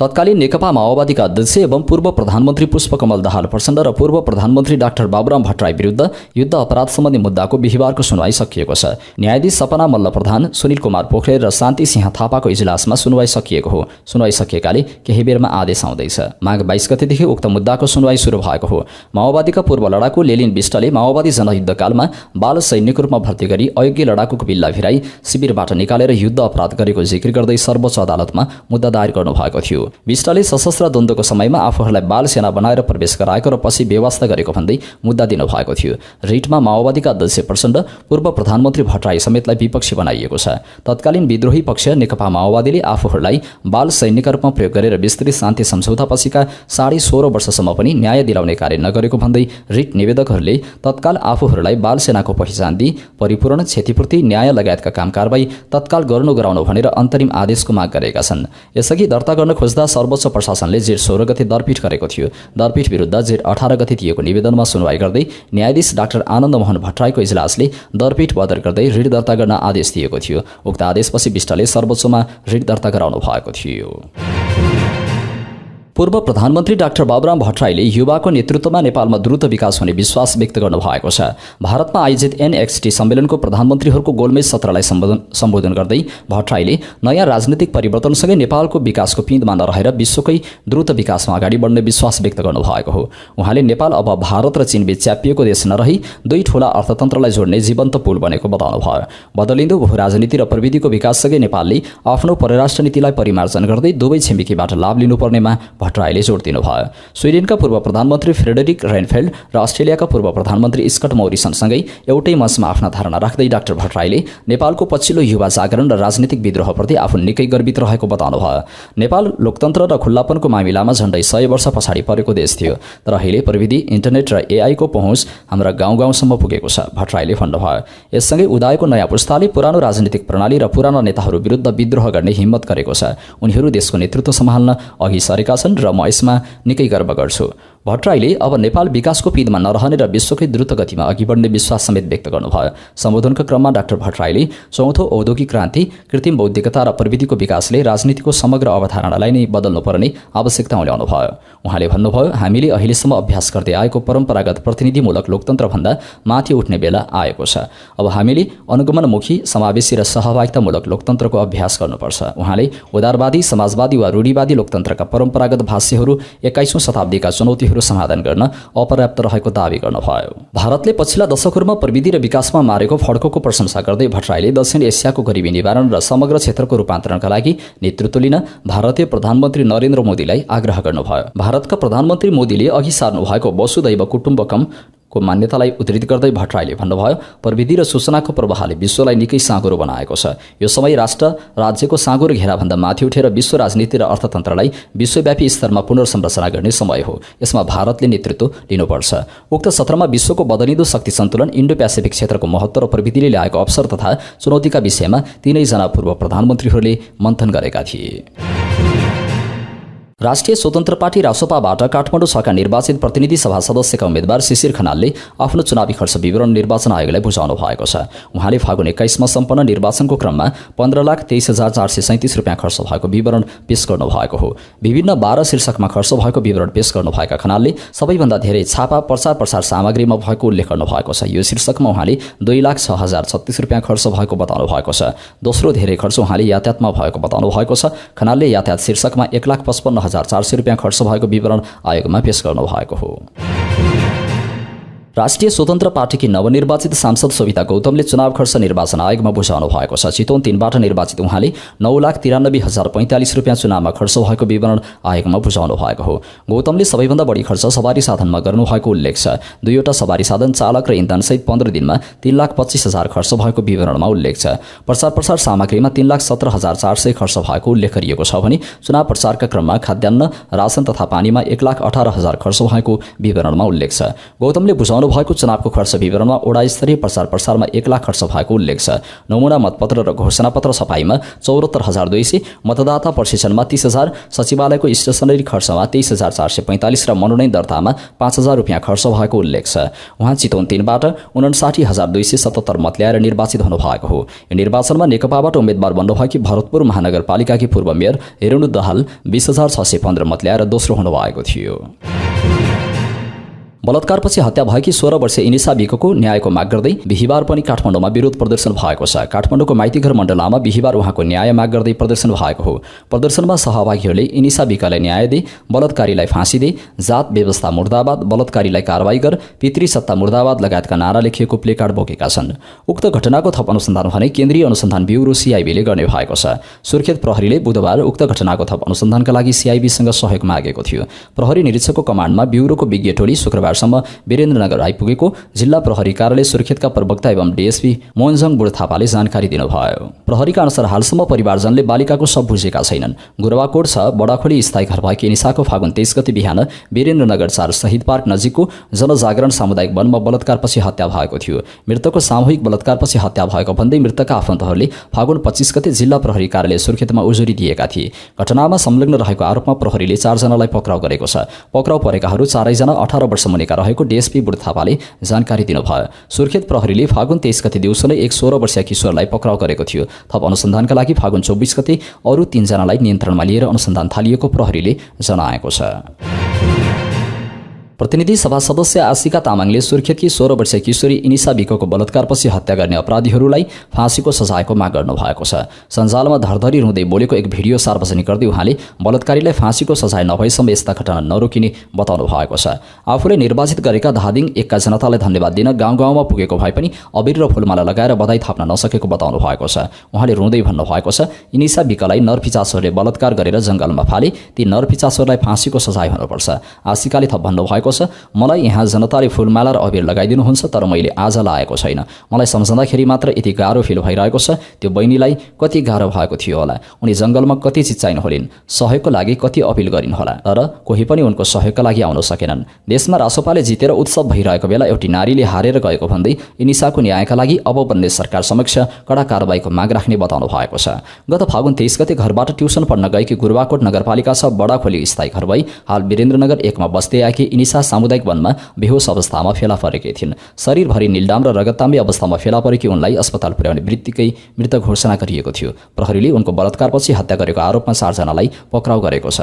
तत्कालीन नेकपा माओवादीका अध्यक्ष एवं पूर्व प्रधानमन्त्री पुष्पकमल दाहाल प्रचण्ड र पूर्व प्रधानमन्त्री डाक्टर बाबुराम भट्टराई विरुद्ध युद्ध अपराध सम्बन्धी मुद्दाको बिहिबारको सुनवाई सकिएको छ। न्यायाधीश सपना मल्ल प्रधान, सुनिल कुमार पोखरेल र शान्ति सिंह थापाको इजलासमा सुनवाई सकिएको हो। सुनवाई सकिएकाले केही बेरमा आदेश आउँदैछ। माघ 22 गतेदेखि उक्त मुद्दाको सुनवाई सुरु भएको हो। माओवादीका पूर्व लडाकु लेलिन बिष्टले माओवादी जनयुद्धकालमा बाल सैनिकको रूपमा भर्ती गरी अयोग्य लडाकुको बिल्ला भिराई शिविरबाट निकालेर युद्ध अपराध गरेको जिकिर गर्दै सर्वोच्च अदालतमा मुद्दा दायर गर्नुभएको थियो। बिष्टले सशस्त्र द्वन्द्वको समयमा आफूहरूलाई बाल सेना बनाएर प्रवेश गराएको र पछि बेवास्ता गरेको भन्दै मुद्दा दिनुभएको थियो। रिटमा माओवादीका अध्यक्ष प्रचण्ड, पूर्व प्रधानमन्त्री भट्टराई समेतलाई विपक्षी बनाइएको छ। तत्कालीन विद्रोही पक्ष नेकपा माओवादीले आफूहरूलाई बाल सैनिकका रूपमा प्रयोग गरेर विस्तृत शान्ति सम्झौता पछिका 16.5 वर्षसम्म पनि न्याय दिलाउने कार्य नगरेको भन्दै रिट निवेदकहरूले तत्काल आफूहरूलाई बाल सेनाको पहिचान दिई परिपूर्ण, क्षतिपूर्ति, न्याय लगायतका काम कारबाही तत्काल गराउनु भनेर अन्तरिम आदेशको माग गरेका छन्। यसअघि दर्ता गर्न खोज्दा सर्वोच्च प्रशासनले जेठ 16 गते दरपीठ गरेको थियो। दरपीठ विरुद्ध जेठ 18 गते दिएको निवेदनमा सुनवाई गर्दै न्यायाधीश डाक्टर आनन्द मोहन भट्टराईको इजलासले दरपीठ बदर गर्दै रिट दर्ता गर्न आदेश दिएको थियो। उक्त आदेशपछि बिष्टले सर्वोच्चमा रिट दर्ता गराउनु भएको थियो। पूर्व प्रधानमन्त्री डाक्टर बाबुराम भट्टराईले युवाको नेतृत्वमा नेपालमा द्रुत विकास हुने विश्वास व्यक्त गर्नुभएको छ। भारतमा आयोजित NXT सम्मेलनको प्रधानमन्त्रीहरूको गोलमेज सत्रलाई सम्बोधन गर्दै भट्टराईले नयाँ राजनीतिक परिवर्तनसँगै नेपालको विकासको पिँधमा नरहेर विश्वकै द्रुत विकासमा अगाडि बढ्ने विश्वास व्यक्त गर्नुभएको हो। उहाँले नेपाल अब भारत र चीनबीच च्यापिएको देश नरही दुई ठूला अर्थतन्त्रलाई जोड्ने जीवन्त पुल बनेको बताउनुभयो। बदलिँदो भू राजनीति र प्रविधिको विकाससँगै नेपालले आफ्नो परराष्ट्र नीतिलाई परिमार्जन गर्दै दुवै छिमेकीबाट लाभ लिनुपर्नेमा भट्टराईले जोड दिनुभयो। स्विडेनका पूर्व प्रधानमन्त्री फ्रेडरिक रेनफेल्ड र अस्ट्रेलियाका पूर्व प्रधानमन्त्री स्कट मोरिसनसँगै एउटै मञ्चमा आफ्ना धारणा राख्दै डाक्टर भट्टराईले नेपालको पछिल्लो युवा जागरण र राजनीतिक विद्रोहप्रति आफू निकै गर्वित रहेको बताउनुभयो। नेपाल लोकतन्त्र र खुल्लापनको मामिलामा झण्डै 100 वर्ष पछाडि परेको देश थियो, तर अहिले प्रविधि, इन्टरनेट र AI को पहुँच हाम्रा गाउँ-गाउँसम्म पुगेको छ, भट्टराईले भन्नुभयो। यससँगै उदाएको नयाँ पुस्ताले पुरानो राजनीतिक प्रणाली र पुराना नेताहरू विरुद्ध विद्रोह गर्ने हिम्मत गरेको छ। उनीहरू देशको नेतृत्व सम्हाल्न अघि सरेका छन् र म यसमा निकै गर्व गर्छु। भट्टराईले अब नेपाल विकासको पिँधमा नरहने र विश्वकै द्रुत गतिमा अघि बढ्ने विश्वास समेत व्यक्त गर्नुभयो। सम्बोधनका क्रममा डाक्टर भट्टराईले चौथो औद्योगिक क्रान्ति, कृत्रिम बौद्धिकता र प्रविधिको विकासले राजनीतिको समग्र अवधारणालाई नै बदल्नुपर्ने आवश्यकता उल्याउनु भयो। उहाँले भन्नुभयो, हामीले अहिलेसम्म अभ्यास गर्दै आएको परम्परागत प्रतिनिधिमूलक लोकतन्त्रभन्दा माथि उठ्ने बेला आएको छ। अब हामीले अनुगमनमुखी, समावेशी र सहभागितामूलक लोकतन्त्रको अभ्यास गर्नुपर्छ। उहाँले उदारवादी, समाजवादी वा रूढिवादी लोकतन्त्रका परम्परागत भाष्यहरू 21औं शताब्दीका चुनौतीहरू समाधान गर्न अपर्याप्त रहेको दावी गर्नुभयो। भारतले पछिल्ला दशकहरूमा प्रविधि र विकासमा मारेको फड्कोको प्रशंसा गर्दै भट्टराईले दक्षिण एसियाको गरिबी निवारण र समग्र क्षेत्रको रूपान्तरणका लागि नेतृत्व लिन भारतीय प्रधानमन्त्री नरेन्द्र मोदीलाई आग्रह गर्नुभयो। भारतका प्रधानमन्त्री मोदीले अघि सार्नु भएको वसुदैव कुटुम्बकम को मान्यतालाई उद्धृत गर्दै भट्टराईले भन्नुभयो, प्रविधि र सूचनाको प्रवाहले विश्वलाई निकै साँगुरो बनाएको छ। यो समय राष्ट्र राज्यको साँगुरो घेराभन्दा माथि उठेर विश्व राजनीति र अर्थतन्त्रलाई विश्वव्यापी स्तरमा पुनर्संरचना गर्ने समय हो। यसमा भारतले नेतृत्व लिनुपर्छ। उक्त सत्रमा विश्वको बदलिँदो शक्ति सन्तुलन, इन्डो पेसिफिक क्षेत्रको महत्त्व र प्रविधिले ल्याएको अवसर तथा चुनौतीका विषयमा तीनैजना पूर्व प्रधानमन्त्रीहरूले मन्थन गरेका थिए। राष्ट्रिय स्वतन्त्र पार्टी रासोपाबाट काठमाडौँ 6 का निर्वाचित प्रतिनिधि सभा सदस्यका उम्मेद्वार शिशिर खनालले आफ्नो चुनावी खर्च विवरण निर्वाचन आयोगलाई बुझाउनु भएको छ। उहाँले फागुन 21 मा सम्पन्न निर्वाचनको क्रममा 15,23,437 रुपियाँ खर्च भएको विवरण पेश गर्नु भएको हो। विभिन्न 12 शीर्षकमा खर्च भएको विवरण पेश गर्नुभएका खनालले सबैभन्दा धेरै छापा प्रचार सामग्रीमा भएको उल्लेख गर्नु भएको छ। यो शीर्षकमा उहाँले 2,06,036 रुपियाँ खर्च भएको बताउनु भएको छ। दोस्रो धेरै खर्च उहाँले यातायातमा भएको बताउनु भएको छ। खनालले यातायात शीर्षकमा 1,55,400 रुपियाँ खर्च भएको विवरण आयोगमा पेश गर्नु भएको हो। राष्ट्रिय स्वतन्त्र पार्टीकी नवनिर्वाचित सांसद सोभिता गौतमले चुनाव खर्च निर्वाचन आयोगमा बुझाउनु भएको छ। चितवन 3 बाट निर्वाचित उहाँले 9,93,045 रुपियाँ चुनावमा खर्च भएको विवरण आयोगमा बुझाउनु भएको हो। गौतमले सबैभन्दा बढी खर्च सवारी साधनमा गर्नुभएको उल्लेख छ। 2वटा सवारी साधन चालक र इन्धनसहित 15 दिनमा 3,25,000 खर्च भएको विवरणमा उल्लेख छ। प्रचार सामग्रीमा 3,17,400 खर्च भएको उल्लेख गरिएको छ भने चुनाव प्रचारका क्रममा खाद्यान्न, रासन तथा पानीमा 1,18,000 खर्च भएको विवरणमा उल्लेख छ। गौतमले भएको चुनावको खर्च विवरणमा वडा स्तरीय प्रचारमा 1 लाख खर्च भएको उल्लेख छ। नमुना मतपत्र र घोषणापत्र छपाईमा 74,200, मतदाता प्रशिक्षणमा 30,000, सचिवालयको स्टेसनरी खर्चमा 23,445 र मनोनयन दर्तामा 5,000 रुपियाँ खर्च भएको उल्लेख छ। उहाँ चितवन 3 बाट 59,277 मत ल्याएर निर्वाचित हुनुभएको हो। यो निर्वाचनमा नेकपाबाट उम्मेद्वार बन्नुभएकी भरतपुर महानगरपालिकाकी पूर्व मेयर हेरेणु दहाल 20,615 मत ल्याएर दोस्रो हुनुभएको थियो। बलात्कारपछि हत्या भएकी 16 वर्षीय इनिसा बिकको न्यायको माग गर्दै बिहिबार पनि काठमाडौँमा विरोध प्रदर्शन भएको छ। काठमाडौँको माइतीघर मण्डलामा बिहिबार उहाँको न्याय माग गर्दै प्रदर्शन भएको हो। प्रदर्शनमा सहभागीहरूले इनिसा बिकलाई न्याय दे, बलात्कारीलाई फाँसी दे, जात व्यवस्था मुर्दाबाद, बलात्कारीलाई कारवाही गर, पितृसत्ता मुर्दाबाद लगायतका नारा लेखिएको प्लेकार्ड बोकेका छन्। उक्त घटनाको थप अनुसन्धान भने केन्द्रीय अनुसन्धान ब्युरो CIBले गर्ने भएको छ। सुर्खेत प्रहरीले बुधबार उक्त घटनाको थप अनुसन्धानका लागि CIBसँग सहयोग मागेको थियो। प्रहरी निरीक्षकको कमान्डमा ब्युरोको विज्ञ टोली शुक्रबारसम्म वीरेन्द्रनगर आइपुगेको जिल्ला प्रहरी कार्यालय सुर्खेतका प्रवक्ता एवं DSP मोहनजङ बुढथापाले जानकारी दिनुभयो। प्रहरीका अनुसार हालसम्म परिवारजनले बालिकाको शव बुझेका छैनन्। गुरवाकोट 6 बडाखोली स्थायी घर भएकी निसाको फागुन 23 गते बिहान वीरेन्द्रनगर 4 शहीद पार्क नजिकको जनजागरण सामुदायिक वनमा बलात्कारपछि हत्या भएको थियो। मृतकको सामूहिक बलात्कारपछि हत्या भएको भन्दै मृतकका आफन्तहरूले फागुन 25 गते जिल्ला प्रहरी कार्यालय सुर्खेतमा उजुरी दिएका थिए। घटनामा संलग्न रहेको आरोपमा प्रहरीले 4 जनालाई पक्राउ गरेको छ। पक्राउ परेकाहरू 4 जना 18 वर्ष मुनिका रहेको DSP बुढथापाले जानकारी दिनुभयो। सुर्खेत प्रहरीले फागुन 23 गते दिउँसो नै एक 16 वर्षीय किशोरलाई पक्राउ गरेको थियो। थप अनुसन्धानका लागि फागुन 24 गते अरू 3 जनालाई नियन्त्रणमा लिएर अनुसन्धान थालिएको प्रहरीले जनाएको छ। प्रतिनिधि सभा सदस्य आशिका तामाङले सुर्खेतकी 16 वर्षीय किशोरी इनिसा बिकको बलात्कारपछि हत्या गर्ने अपराधीहरूलाई फाँसीको सजायको माग गर्नु भएको छ। सञ्जालमा धरधरी रुँदै बोलेको एक भिडियो सार्वजनिक गर्दै उहाँले बलात्कारीलाई फाँसीको सजाय नभएसम्म यस्ता घटना नरोकिने बताउनु भएको छ। आफूले निर्वाचित गरेका धादिङ 1 का जनतालाई धन्यवाद दिन गाउँ पुगेको भए पनि अबिर र फूलमाला लगाएर बधाई थाप्न नसकेको बताउनु भएको छ। उहाँले रुँदै भन्नुभएको छ, इनिसा बिकलाई नरपिचासहरूले बलात्कार गरेर जङ्गलमा फाले, ती नरपिचासहरूलाई फाँसीको सजाय हुनुपर्छ। आशिकाले थप भन्नुभएको छ, मलाई यहाँ जनताले फूलमाला र अबिर लगाइदिनुहुन्छ, तर मैले आज लाएको छैन। मलाई सम्झँदाखेरि मात्र यति गाह्रो फिल भइरहेको छ। त्यो बहिनीलाई कति गाह्रो भएको थियो होला। उनी जङ्गलमा कति चिच्चाइन होलिन्, सहयोगको लागि कति अपिल गरिन् होला, तर कोही पनि उनको सहयोगका लागि आउन सकेनन्। देशमा रासोपाले जितेर उत्सव भइरहेको बेला एउटी नारीले हारेर गएको भन्दै इनिसाको न्यायका लागि अब बन्ने सरकार समक्ष कडा कारबाहीको माग राख्ने बताउनु भएको छ। गत फागुन 23 गते घरबाट ट्युसन पढ्न गएकी गुरवाकोट नगरपालिका 6 बडाखोली स्थायी घर भई हाल वीरेन्द्रनगर 1 मा बस्दै आएकी इनिसा सामुदायिक वनमा बेहोस अवस्थामा फेला परेकी थिइन्। शरीरभरि निलडाम र रगतताम्य अवस्थामा फेला परेकी उनलाई अस्पताल पुर्याउने बित्तिकै मृत घोषणा गरिएको थियो। प्रहरीले उनको बलात्कारपछि हत्या गरेको आरोपमा 4 जनालाई पक्राउ गरेको छ।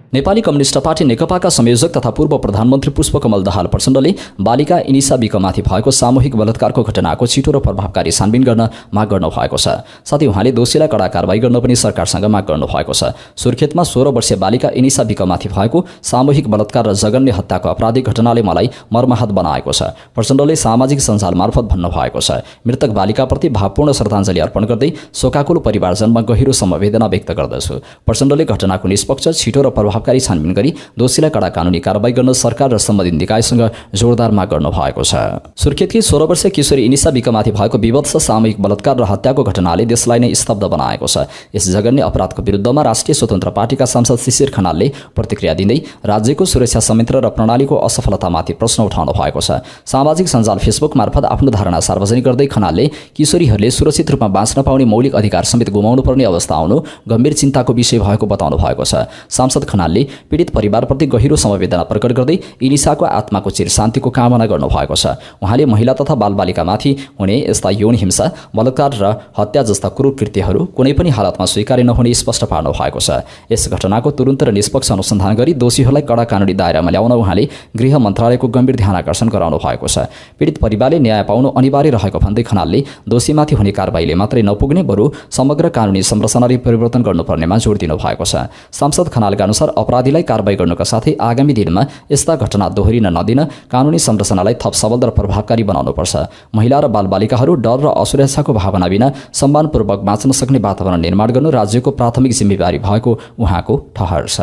नेपाली कम्युनिस्ट पार्टी नेकपाका संयोजक तथा पूर्व प्रधानमन्त्री पुष्पकमल दाहाल प्रचण्डले बालिका इनिसा बिकमाथि भएको सामूहिक बलात्कारको घटनाको छिटो र प्रभावकारी छानबिन गर्न माग गर्नु भएको छ। साथै उहाँले दोषीलाई कडा कारबाही गर्न पनि सरकारसँग माग गर्नु भएको छ। सुर्खेतमा 16 वर्षीय बालिका इनिसा बिकमाथि भएको सामूहिक बलात्कार र जघन्य हत्याको आपराधिक घटनाले मलाई मर्माहत बनाएको छ। प्रचण्डले सामाजिक सञ्जाल मार्फत भन्नुभएको छ। मृतक बालिकाप्रति भावपूर्ण श्रद्धाञ्जली अर्पण गर्दै शोकाकुल परिवारजनमा गहिरो समवेदना व्यक्त गर्दछु। प्रचण्डले घटनाको निष्पक्ष, छिटो र प्रभावकारी छानबिन गरी दोषीलाई कडा कानुनी कारबाही गर्न सरकार र सम्बन्धित निकायसँग जोरदार माग गर्नु भएको छ। सुर्खेतकी 16 वर्षीय किशोरी इनिसा बिकमाथि भएको विवत्स सामूहिक बलात्कार र हत्याको घटनाले देशलाई नै स्तब्ध बनाएको छ। यस जघन्य अपराधको विरुद्धमा राष्ट्रिय स्वतन्त्र पार्टीका सांसद शिशिर खनालले प्रतिक्रिया दिँदै राज्यको सुरक्षा संयन्त्र र प्रणालीको असफलतामाथि प्रश्न उठाउनु भएको छ। सामाजिक सञ्जाल फेसबुक मार्फत आफ्नो धारणा सार्वजनिक गर्दै खनालले किशोरीहरूले सुरक्षित रूपमा बाँच्न पाउने मौलिक अधिकार समेत गुमाउनु पर्ने अवस्था आउनु गम्भीर चिन्ताको विषय भएको बताउनु भएको छ। सांसद खनालले पीडित परिवारप्रति गहिरो समवेदना प्रकट गर्दै इनिसाको आत्माको चिर शान्तिको कामना गर्नुभएको छ। उहाँले महिला तथा बालबालिकामाथि हुने यस्ता यौन हिंसा, बलात्कार र हत्या जस्ता क्रूर कृत्यहरू कुनै पनि हालतमा स्वीकार्य नहुने स्पष्ट पार्नु भएको छ। यस घटनाको तुरुन्त र निष्पक्ष अनुसन्धान गरी दोषीहरूलाई कडा कानुनी दायरामा ल्याउन उहाँले गृह मन्त्रालयको गम्भीर ध्यान आकर्षण गराउनु भएको छ। पीडित परिवारले न्याय पाउनु अनिवार्य रहेको भन्दै खनालले दोषीमाथि हुने कारबाहीले मात्रै नपुग्ने बरु समग्र कानुनी संरचनाले परिवर्तन गर्नुपर्नेमा जोड दिनु भएको छ। सांसद खनालका अनुसार अपराधीलाई कारबाही गर्नुका साथै आगामी दिनमा यस्ता घटना दोहोरिन नदिन कानुनी संरचनालाई थप सबल र प्रभावकारी बनाउनुपर्छ। महिला र बालबालिकाहरू डर र असुरक्षाको भावना बिना सम्मानपूर्वक बाँच्न सक्ने वातावरण निर्माण गर्नु राज्यको प्राथमिक जिम्मेवारी भएको उहाँको ठहर छ।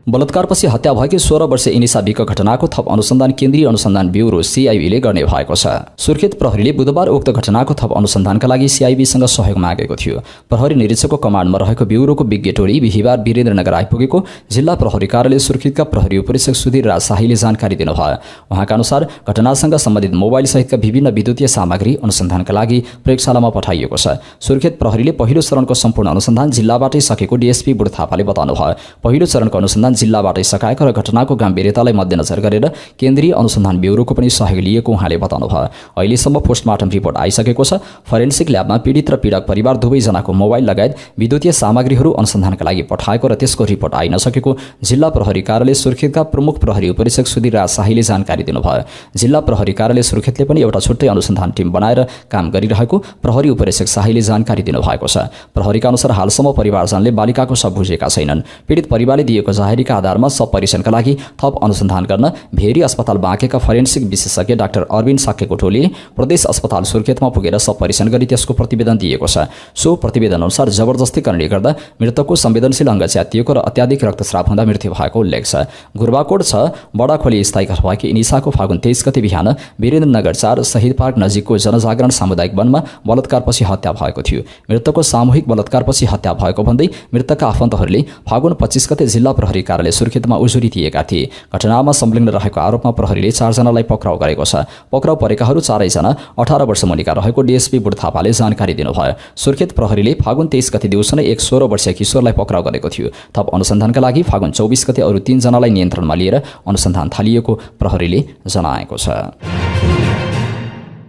बलात्कारपछि हत्या भएकी 16 वर्षीय इनिसा बिक घटनाको थप अनुसन्धान केन्द्रीय अनुसन्धान ब्युरो CIB ले गर्ने भएको छ। सुर्खेत प्रहरीले बुधबार उक्त घटनाको थप अनुसन्धानका लागि CIBसँग सहयोग मागेको थियो। प्रहरी निरीक्षकको कमान्डमा रहेको ब्युरोको विज्ञ टोली बिहिबार वीरेन्द्रनगर आइपुगेको जिल्ला प्रहरी कार्यालय सुर्खेतका प्रहरी उपरीक्षक सुधीर राज शाहीले जानकारी दिनुभयो। उहाँका अनुसार घटनासँग सम्बन्धित मोबाइल सहितका विभिन्न विद्युतीय सामग्री अनुसन्धानका लागि प्रयोगशालामा पठाइएको छ। सुर्खेत प्रहरीले पहिलो चरणको सम्पूर्ण अनुसन्धान जिल्लाबाटै सकेको DSP बुढ थापाले बताउनुभयो। पहिलो चरणको अनुसन्धान जिल्लाबाटै सकाएको र घटनाको गम्भीरतालाई मध्यनजर गरेर केन्द्रीय अनुसन्धान ब्युरोको पनि सहयोग लिएको उहाँले बताउनुभयो। अहिलेसम्म पोस्टमार्टम रिपोर्ट आइसकेको छ। फरेन्सिक ल्याबमा पीडित र पीडक परिवार दुवैजनाको मोबाइल लगायत विद्युतीय सामग्रीहरू अनुसन्धानका लागि पठाएको र त्यसको रिपोर्ट आइ नसकेको जिल्ला प्रहरी कार्यालय सुर्खेतका प्रमुख प्रहरी उपरीक्षक सुधीर राज शाहीले जानकारी दिनुभयो। जिल्ला प्रहरी कार्यालय सुर्खेतले पनि एउटा छुट्टै अनुसन्धान टिम बनाएर काम गरिरहेको प्रहरी उपरीक्षक शाहीले जानकारी दिनुभएको छ। प्रहरीका अनुसार हालसम्म परिवारजनले बालिकाको शव बुझेका छैनन्। पीडित परिवारले दिएको जाहेरीका आधारमा शव परीक्षणका लागि थप अनुसन्धान गर्न भेरी अस्पताल बाँकेका फरेन्सिक विशेषज्ञ डाक्टर अरविन्द साक्यको टोलीले प्रदेश अस्पताल सुर्खेतमा पुगेर शव परीक्षण गरी त्यसको प्रतिवेदन दिएको छ। सो प्रतिवेदन अनुसार जबरजस्ती कारणले गर्दा मृतकको संवेदनशील अङ्ग च्यातिएको र अत्याधिक रक्तस्राव हुँदा मृत्यु भएको उल्लेख छ। गुरबाकोट 6 बडाखोली स्थायी घर भएकी इनिसाको फागुन 23 गते बिहान वीरेन्द्रनगर 4 शहीद पार्क नजिकको जनजागरण सामुदायिक वनमा बलात्कारपछि हत्या भएको थियो। मृतकको सामूहिक बलात्कारपछि हत्या भएको भन्दै मृतकका आफन्तहरूले फागुन 25 गते जिल्ला प्रहरी कार्यालय सुर्खेतमा उजुरी दिएका थिए। घटनामा संलग्न रहेको आरोपमा प्रहरीले 4 जनालाई पक्राउ गरेको छ। पक्राउ परेकाहरू 4 जना 18 वर्ष मुनिका रहेको DSP बुढ थापाले जानकारी दिनुभयो। सुर्खेत प्रहरीले फागुन 23 गते दिउँसो नै एक 16 वर्षीय किशोरलाई पक्राउ गरेको थियो। थप अनुसन्धानका लागि फागुन 24 गते अरू 3 जनालाई नियन्त्रणमा लिएर अनुसन्धान थालिएको प्रहरीले जनाएको छ।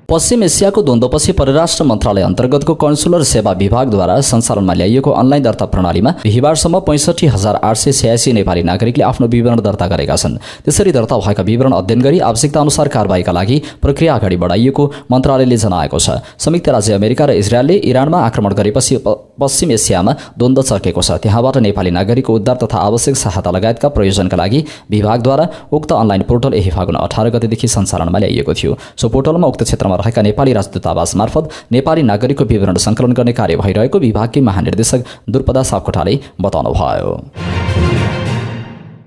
पश्चिम एसियाको द्वन्द्वपछि परराष्ट्र मन्त्रालय अन्तर्गतको कन्सुलर सेवा विभागद्वारा सञ्चालनमा ल्याइएको अनलाइन दर्ता प्रणालीमा बिहिबारसम्म 65,886 नेपाली नागरिकले आफ्नो विवरण दर्ता गरेका छन्। त्यसरी दर्ता भएका विवरण अध्ययन गरी आवश्यकता अनुसार कारबाहीका लागि प्रक्रिया अगाडि बढाइएको मन्त्रालयले जनाएको छ। संयुक्त राज्य अमेरिका र इजरायलले इरानमा आक्रमण गरेपछि पश्चिम एसियामा द्वन्द्व चर्केको छ। त्यहाँबाट नेपाली नागरिकको उद्धार तथा आवश्यक सहायता लगायतका प्रयोजनका लागि विभागद्वारा उक्त अनलाइन पोर्टल यही फागुन 18 गतेदेखि सञ्चालनमा ल्याइएको थियो। सो पोर्टलमा उक्त क्षेत्रमा रहेका नेपाली राजदूतावास मार्फत नेपाली नागरिकको विवरण सङ्कलन गर्ने कार्य भइरहेको विभागकी महानिर्देशक दुर्पदा सापकोटाले बताउनुभयो।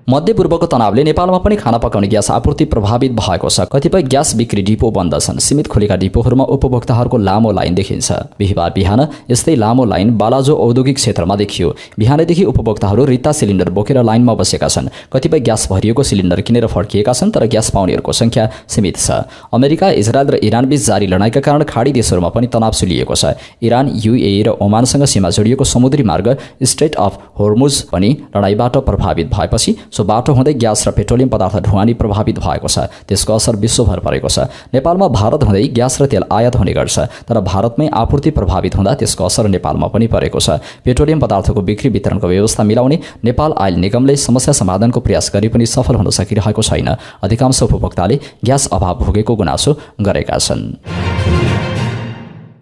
मध्यपूर्वको तनावले नेपालमा पनि खाना पकाउने ग्यास आपूर्ति प्रभावित भएको छ। कतिपय ग्यास बिक्री डिपो बन्द छन्। सीमित खुलेका डिपोहरूमा उपभोक्ताहरूको लामो लाइन देखिन्छ। बिहिबार बिहान यस्तै लामो लाइन बालाजो औद्योगिक क्षेत्रमा देखियो। बिहानैदेखि उपभोक्ताहरू रित्ता सिलिन्डर बोकेर लाइनमा बसेका छन्। कतिपय ग्यास भरिएको सिलिन्डर किनेर फर्किएका छन्, तर ग्यास पाउनेहरूको संख्या सीमित छ। अमेरिका, इजरायल र इरान बीच जारी लडाईँका कारण खाडी देशहरूमा पनि तनाव सुलिएको छ। इरान, UAE र ओमानसँग सीमा जोडिएको समुद्री मार्ग स्ट्रेट अफ होर्मुज पनि लडाईँबाट प्रभावित भएपछि सो बाटो हुँदै ग्यास र पेट्रोलियम पदार्थ ढुवानी प्रभावित भएको छ। त्यसको असर विश्वभर परेको छ। नेपालमा भारत हुँदै ग्यास र तेल आयात हुने गर्छ, तर भारतमै आपूर्ति प्रभावित हुँदा त्यसको असर नेपालमा पनि परेको छ। पेट्रोलियम पदार्थको बिक्री वितरणको व्यवस्था मिलाउने नेपाल आयल निगमले समस्या समाधानको प्रयास गरे पनि सफल हुन सकिरहेको छैन। अधिकांश उपभोक्ताले ग्यास अभाव भोगेको गुनासो गरेका छन्।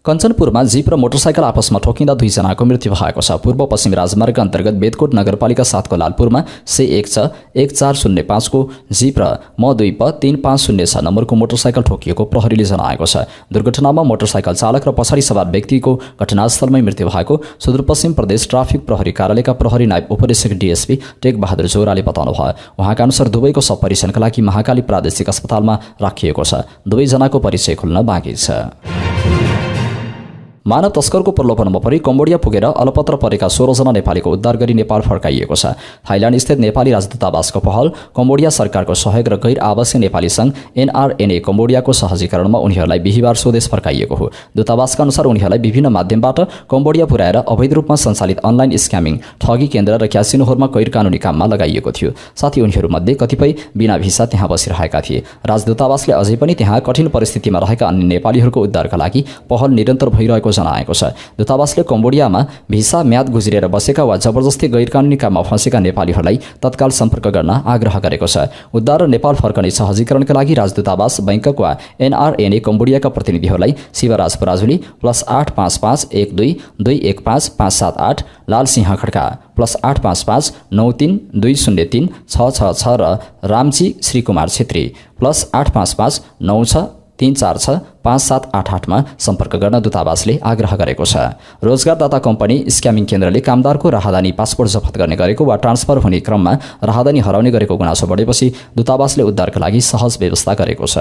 कञ्चनपुरमा जीप र मोटरसाइकल आपसमा ठोकिँदा 2 जनाको मृत्यु भएको छ। पूर्व पश्चिम राजमार्ग अन्तर्गत बेदकोट नगरपालिका 7 को लालपुरमा C11405 को जीप र म2 प 3506 नम्बरको मोटरसाइकल ठोकिएको प्रहरीले जनाएको छ। दुर्घटनामा मोटरसाइकल चालक र पछाडि सवार व्यक्तिको घटनास्थलमै मृत्यु भएको सुदूरपश्चिम प्रदेश ट्राफिक प्रहरी कार्यालयका प्रहरी नायब उपरीक्षक DSP टेक बहादुर जोराले बताउनुभयो। उहाँका अनुसार दुवैको शव परीक्षणका लागि महाकाली प्रादेशिक अस्पतालमा राखिएको छ। दुवै जनाको परिचय खुल्न बाँकी छ। मानव तस्करको प्रलोभनमा परि कम्बोडिया पुगेर अलपत्र परेका 16 जना नेपालीको उद्धार गरी नेपाल फर्काइएको छ। थाइल्याण्ड स्थित नेपाली राजदूतावासको पहल, कम्बोडिया सरकारको सहयोग र गैर आवासीय नेपाली सङ्घ NRNA कम्बोडियाको सहजीकरणमा उनीहरूलाई बिहिबार स्वदेश फर्काइएको हो। दूतावासका अनुसार उनीहरूलाई विभिन्न माध्यमबाट कम्बोडिया पुर्याएर अवैध रूपमा सञ्चालित अनलाइन स्क्यामिङ, ठगी केन्द्र र क्यासिनोहरूमा गैर कानुनी काममा लगाइएको थियो। साथै उनीहरूमध्ये कतिपय बिना भिसा त्यहाँ बसिरहेका थिए। राजदूतावासले अझै पनि त्यहाँ कठिन परिस्थितिमा रहेका अन्य नेपालीहरूको उद्धारका लागि पहल निरन्तर भइरहेको जनाएको छ। दूतावासले कम्बोडियामा भिसा म्याद गुज्रिएर बसेका वा जबरजस्ती गैरकानुनी काममा फँसेका नेपालीहरूलाई तत्काल सम्पर्क गर्न आग्रह गरेको छ। उद्धार र नेपाल फर्कने सहजीकरणका लागि राजदूतावास बैंकक वा NRNA कम्बोडियाका प्रतिनिधिहरूलाई शिवराज पराजुली +855 12 215 578, लालसिंह खड्का +855 93 203 666 र रामजी श्रीकुमार छेत्री +855 96 346 5788 मा सम्पर्क गर्न दूतावासले आग्रह गरेको छ। रोजगारदाता कम्पनी स्क्यामिङ केन्द्रले कामदारको राहदानी पासपोर्ट जफत गर्ने गरेको वा ट्रान्सफर हुने क्रममा राहदानी हराउने गरेको गुनासो बढेपछि दूतावासले उद्धारका लागि सहज व्यवस्था गरेको छ।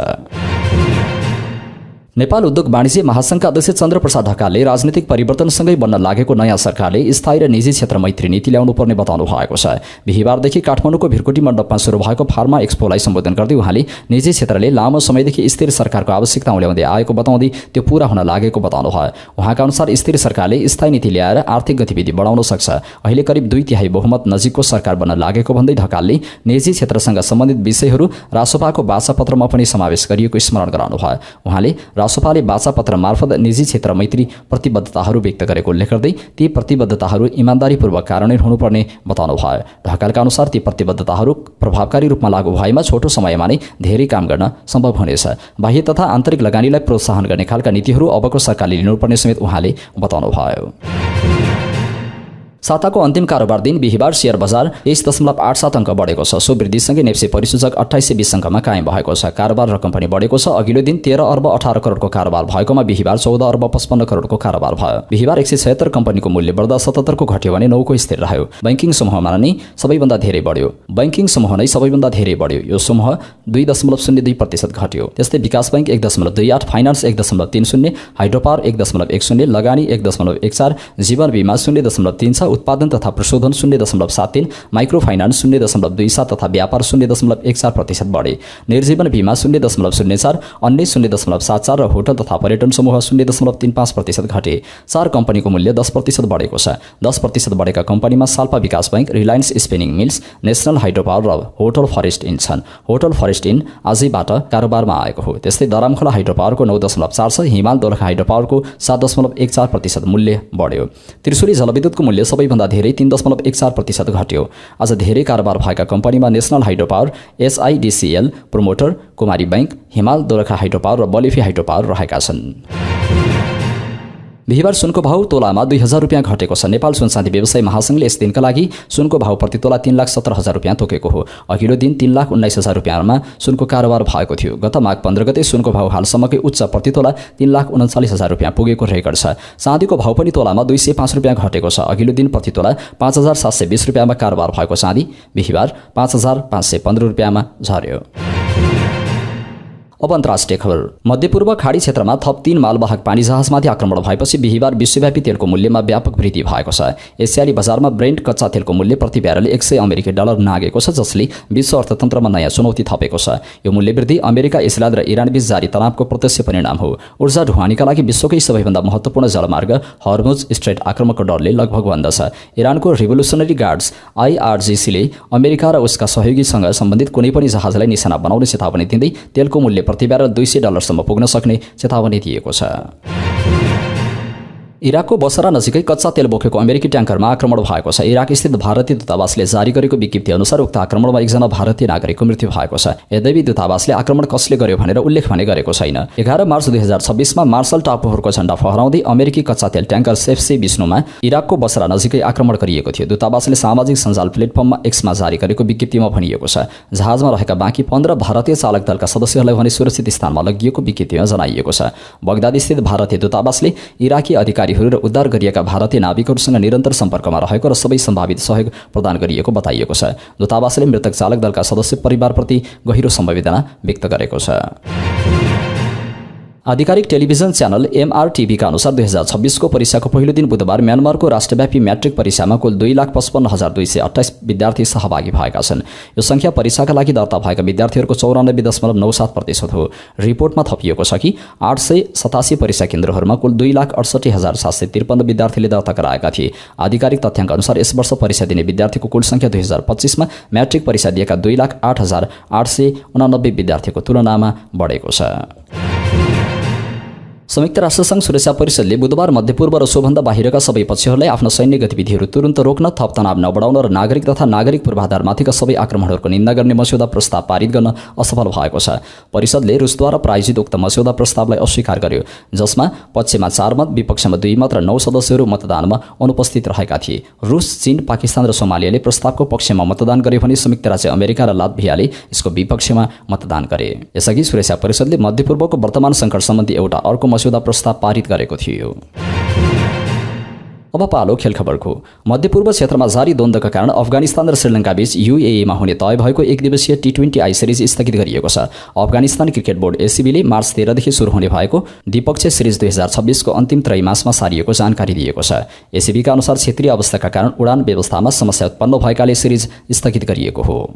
नेपाल उद्योग वाणिज्य महासङ्घका अध्यक्ष चन्द्रप्रसाद ढकालले राजनीतिक परिवर्तनसँगै बन्न लागेको नयाँ सरकारले स्थायी र निजी क्षेत्र मैत्री नीति ल्याउनु पर्ने बताउनु भएको छ। बिहिबारदेखि काठमाडौँको भिरकोटी मण्डपमा सुरु भएको फार्मा एक्सपोलाई सम्बोधन गर्दै उहाँले निजी क्षेत्रले लामो समयदेखि स्थिर सरकारको आवश्यकता ल्याउँदै आएको बताउँदै त्यो पूरा हुन लागेको बताउनुभयो। उहाँका अनुसार स्थिर सरकारले स्थायी नीति ल्याएर आर्थिक गतिविधि बढाउन सक्छ। अहिले करिब 2/3 बहुमत नजिकको सरकार बन्न लागेको भन्दै ढकालले निजी क्षेत्रसँग सम्बन्धित विषयहरू रासोपाको वाचापत्रमा पनि समावेश गरिएको स्मरण गराउनुभयो। उहाँले रासोपाले वाचापत्र मार्फत निजी क्षेत्र मैत्री प्रतिबद्धताहरू व्यक्त गरेको उल्लेख गर्दै ती प्रतिबद्धताहरू इमान्दारीपूर्वक कार्यान्वयन हुनुपर्ने बताउनु भयो। ढकालका अनुसार ती प्रतिबद्धताहरू प्रभावकारी रूपमा लागू भएमा छोटो समयमा नै धेरै काम गर्न सम्भव हुनेछ। बाह्य तथा आन्तरिक लगानीलाई प्रोत्साहन गर्ने खालका नीतिहरू अबको सरकारले लिनुपर्ने समेत उहाँले बताउनु भयो। साताको अन्तिम कारोबार दिन बिहिबार शेयर बजार 23.87 अङ्क बढेको छ। सो वृद्धिसँगै नेप्से परिसूचक 2820 अङ्कमा कायम भएको छ। कारोबार रकम पनि बढेको छ। अघिल्लो दिन 13 अर्ब 18 करोडको कारोबार भएकोमा बिहिबार 14 अर्ब 55 करोडको कारोबार भयो। बिहिबार 176 कम्पनीको मूल्य बढ्दा 77 को घट्यो भने 9 को स्थिर रह्यो। बैंकिङ समूहमा नै सबैभन्दा धेरै बढ्यो। यो समूह 2.02% घट्यो। त्यस्तै विकास बैंक 1.28, फाइनान्स 1.30, हाइड्रोपावर 1.10, लगानी 1.14, जीवन बीमा 0.36, उत्पादन तथा प्रशोधन 0.73, माइक्रो फाइनान्स 0.27 तथा व्यापार 0.14% बढे। निर्जीवन बीमा 0.04, अन्य 0.74 र होटल तथा पर्यटन समूह 0.35% घटे। 4 कम्पनीको मूल्य 10% बढेको छ। 10% बढेका कम्पनीमा साल्पा विकास bank, Reliance spinning meals, national hydropower र होटल फरेस्ट इन छन्। होटल फरेस्ट इन आजैबाट कारोबारमा आएको हो। त्यस्तै दरामखोला हाइड्रोपावरको 9.4 छ। हिमाल दोलखा हाइड्रोपावरको 7.14% मूल्य बढ्यो। त्रिशुली जलविद्युतको मूल्य सबैभन्दा धेरै 3.14% घट्यो। आज धेरै कारोबार भएका कम्पनीमा नेसनल हाइड्रोपावर, SIDCL, प्रोमोटर, कुमारी बैंक, हिमाल दोलखा हाइड्रोपावर र बलिफी हाइड्रोपावर रहेका छन्। बिहिबार सुनको भाउ तोलामा 2000 रुपियाँ घटेको छ। नेपाल सुनचाँदी व्यवसाय महासङ्घले यस दिनका लागि सुनको भाउ प्रति तोला 3,17,000 रुपियाँ तोकेको हो। अघिल्लो दिन 3,19,000 रुपियाँमा सुनको कारोबार भएको थियो। गत माघ 15 गते सुनको भाउ हालसम्मकै उच्च प्रति तोला 3,39,000 रुपियाँ पुगेको रेकर्ड छ। चाँदीको भाउ पनि तोलामा 205 रुपियाँ घटेको छ। अघिल्लो दिन प्रति तोला 5,720 रुपियाँमा कारोबार भएको चाँदी बिहिबार 5,515 रुपियाँमा झर्यो। अब अन्तर्राष्ट्रिय खबर। मध्यपूर्व खाडी क्षेत्रमा थप 3 मालवाहक पानी जहाजमाथि आक्रमण भएपछि बिहिबार विश्वव्यापी तेलको मूल्यमा व्यापक वृद्धि भएको छ। एसियाली बजारमा ब्रेन्ट कच्चा तेलको मूल्य प्रति ब्यारल $100 नागेको छ, जसले विश्व अर्थतन्त्रमा नयाँ चुनौती थपेको छ। यो मूल्य वृद्धि अमेरिका, इस्रायल र इरान बीच जारी तनावको प्रत्यक्ष परिणाम हो। ऊर्जा ढुवानीका लागि विश्वकै सबैभन्दा महत्त्वपूर्ण जलमार्ग हर्मुज स्ट्रेट आक्रमणको डरले लगभग बन्द छ। इरानको रिभोल्युसनरी गार्ड्स IRGC-ले अमेरिका र उसका सहयोगीसँग सम्बन्धित कुनै पनि जहाजलाई निशाना बनाउने चेतावनी दिँदै तेलको मूल्य प्रति ब्यारल $200 सम्म पुग्न सक्ने चेतावनी दिएको छ। इराकको बसरा नजिकै कच्चा तेल बोकेको अमेरिकी ट्याङ्करमा आक्रमण भएको छ। इराक स्थित भारतीय दूतावासले जारी गरेको विज्ञप्ति अनुसार उक्त आक्रमणमा एकजना भारतीय नागरिकको मृत्यु भएको छ। यद्यपि दूतावासले आक्रमण कसले गर्यो भनेर उल्लेख भने गरेको छैन। 11 मार्च 2026मा मार्शल टापुहरूको झण्डा फहराउँदै अमेरिकी कच्चा तेल ट्याङ्कर सेफ्सी विष्णुमा इराकको बसरा नजिकै आक्रमण गरिएको थियो। दूतावासले सामाजिक सञ्जाल प्लेटफर्ममा एक्समा जारी गरेको विज्ञप्तिमा भनिएको छ। जहाजमा रहेका बाँकी 15 भारतीय चालक दलका सदस्यहरूलाई भने सुरक्षित स्थानमा लगिएको विज्ञप्तिमा जनाइएको छ। बगदाद स्थित भारतीय दूतावासले इराकी अधिकारीहरू र उद्धार गरिएका भारतीय नाविकहरूसँग निरन्तर सम्पर्कमा रहेको र सबै सम्भावित सहयोग प्रदान गरिएको बताइएको छ। दूतावासले मृतक चालक दलका सदस्य परिवारप्रति गहिरो संवेदना व्यक्त गरेको छ। आधिकारिक टेलिभिजन च्यानल MRTVका अनुसार 2026को परीक्षाको पहिलो दिन बुधबार म्यानमारको राष्ट्रव्यापी म्याट्रिक परीक्षामा कुल 2,55,228 विद्यार्थी सहभागी भएका छन्। यो संख्या परीक्षाका लागि दर्ता भएका विद्यार्थीहरूको 94.97% हो। रिपोर्टमा थपिएको छ कि 887 परीक्षा केन्द्रहरूमा कुल 2,68,753 विद्यार्थीले दर्ता गराएका थिए। आधिकारिक तथ्याङ्क अनुसार यस वर्ष परीक्षा दिने विद्यार्थीको कुल संख्या 2025मा म्याट्रिक परीक्षा दिएका 2,08,889 विद्यार्थीको तुलनामा बढेको छ। संयुक्त राष्ट्रसङ्घ सुरक्षा परिषदले बुधबार मध्यपूर्व र सोभन्दा बाहिरका सबै पक्षहरूलाई आफ्ना सैन्य गतिविधिहरू तुरन्त रोक्न, थप तनाव नबढाउन र नागरिक तथा नागरिक पूर्वाधारमाथिका सबै आक्रमणहरूको निन्दा गर्ने मस्यौदा प्रस्ताव पारित गर्न असफल भएको छ। परिषदले रुसद्वारा प्रायोजित उक्त मस्यौदा प्रस्तावलाई अस्वीकार गर्यो, जसमा पक्षमा 4 मत, विपक्षमा 2 मत र 9 सदस्यहरू मतदानमा अनुपस्थित रहेका थिए। रुस, चीन, पाकिस्तान र सोमालियाले प्रस्तावको पक्षमा मतदान गरे भने संयुक्त राज्य अमेरिका र लात्भियाले यसको विपक्षमा मतदान गरे। यसअघि सुरक्षा परिषदले मध्यपूर्वको वर्तमान सङ्कट सम्बन्धी एउटा अर्को मस्यौदा प्रस्ताव पारित गरेको थियो। अब पालो खेल खबरको। मध्यपूर्व क्षेत्रमा जारी द्वन्द्वका कारण अफगानिस्तान र श्रीलङ्का बीच UAEमा हुने तय भएको एकदिवसीय T20 आई सिरिज स्थगित गरिएको छ। अफगानिस्तान क्रिकेट बोर्ड ACBले मार्च 13 देखि सुरु हुने भएको द्विपक्षीय सिरिज 2026को अन्तिम त्रैमासमा सारिएको जानकारी दिएको छ। ACBका अनुसार क्षेत्रीय अवस्थाका कारण उडान व्यवस्थामा समस्या उत्पन्न भएकाले सिरिज स्थगित गरिएको हो।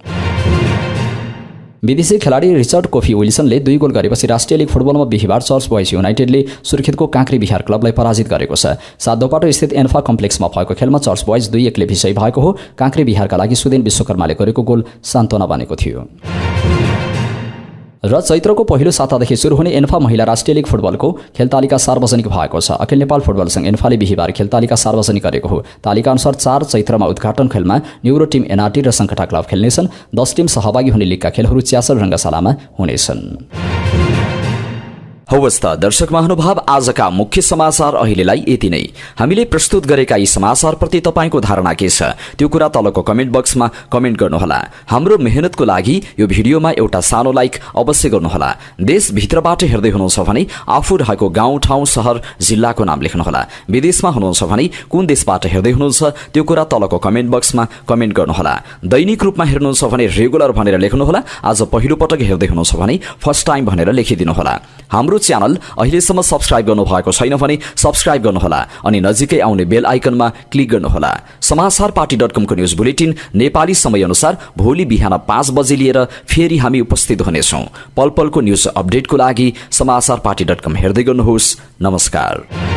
विदेशी खेलाडी रिचर्ड कोफी विल्सनले 2 गोल गरेपछि राष्ट्रिय लिग फुटबलमा बिहिबार चर्च बोइज युनाइटेडले सुर्खेतको काँक्री बिहार क्लबलाई पराजित गरेको छ। सातदोपाटो स्थित एन्फा कम्प्लेक्समा भएको खेलमा चर्च बोइज 2-1ले विजयी भएको हो। काँक्री बिहारका लागि सुदेन विश्वकर्माले गरेको गोल सान्त्वना बनेको थियो। र चैत्रको पहिलो सातादेखि सुरु हुने एन्फा महिला राष्ट्रिय लिग फुटबलको खेलतालिका सार्वजनिक भएको छ। अखिल नेपाल फुटबल संघ एन्फाले बिहिबार खेलतालिका सार्वजनिक गरेको हो। तालिका अनुसार 4 चैत्रमा उद्घाटन खेलमा न्युरो टिम एनआरटी र सङ्कटा क्लब खेल्नेछन्। 10 टिम सहभागी हुने लिगका खेलहरू च्यासल रङ्गशालामा हुनेछन्। हवस् त दर्शक महानुभाव, आजका मुख्य समाचार अहिलेलाई यति नै। हामीले प्रस्तुत गरेका यी समाचारप्रति तपाईको धारणा के छ त्यो कुरा तलको कमेन्ट बक्समा कमेन्ट गर्नुहोला। हाम्रो मेहनतको लागि यो भिडियोमा एउटा सानो लाइक अवश्य गर्नुहोला। देशभित्रबाट हेर्दै हुनुहुन्छ भने आफू रहेको गाउँ, ठाउँ, सहर, जिल्लाको नाम लेख्नुहोला। विदेशमा हुनुहुन्छ भने कुन देशबाट हेर्दै हुनुहुन्छ त्यो कुरा तलको कमेन्ट बक्समा कमेन्ट गर्नुहोला। दैनिक रूपमा हेर्नुहुन्छ भने रेगुलर भनेर लेख्नुहोला। आज पहिलो पटक हेर्दै हुनुहुन्छ भने फर्स्ट टाइम भनेर लेखिदिनुहोला। हाम्रो च्यानल अहिलेसम्म सब्स्क्राइब गर्नुभएको छैन भने सब्स्क्राइब गर्नुहोला अनि नजिकै आउने बेल आइकनमा क्लिक गर्नुहोला। समाचारपाटी.com को न्युज बुलेटिन नेपाली समयअनुसार भोलि बिहान 5 बजे लिएर फेरि हामी उपस्थित हुनेछौँ। पलपलको न्युज अपडेटको लागि समाचारपाटी.com हेर्दै गर्नुहोस्। नमस्कार।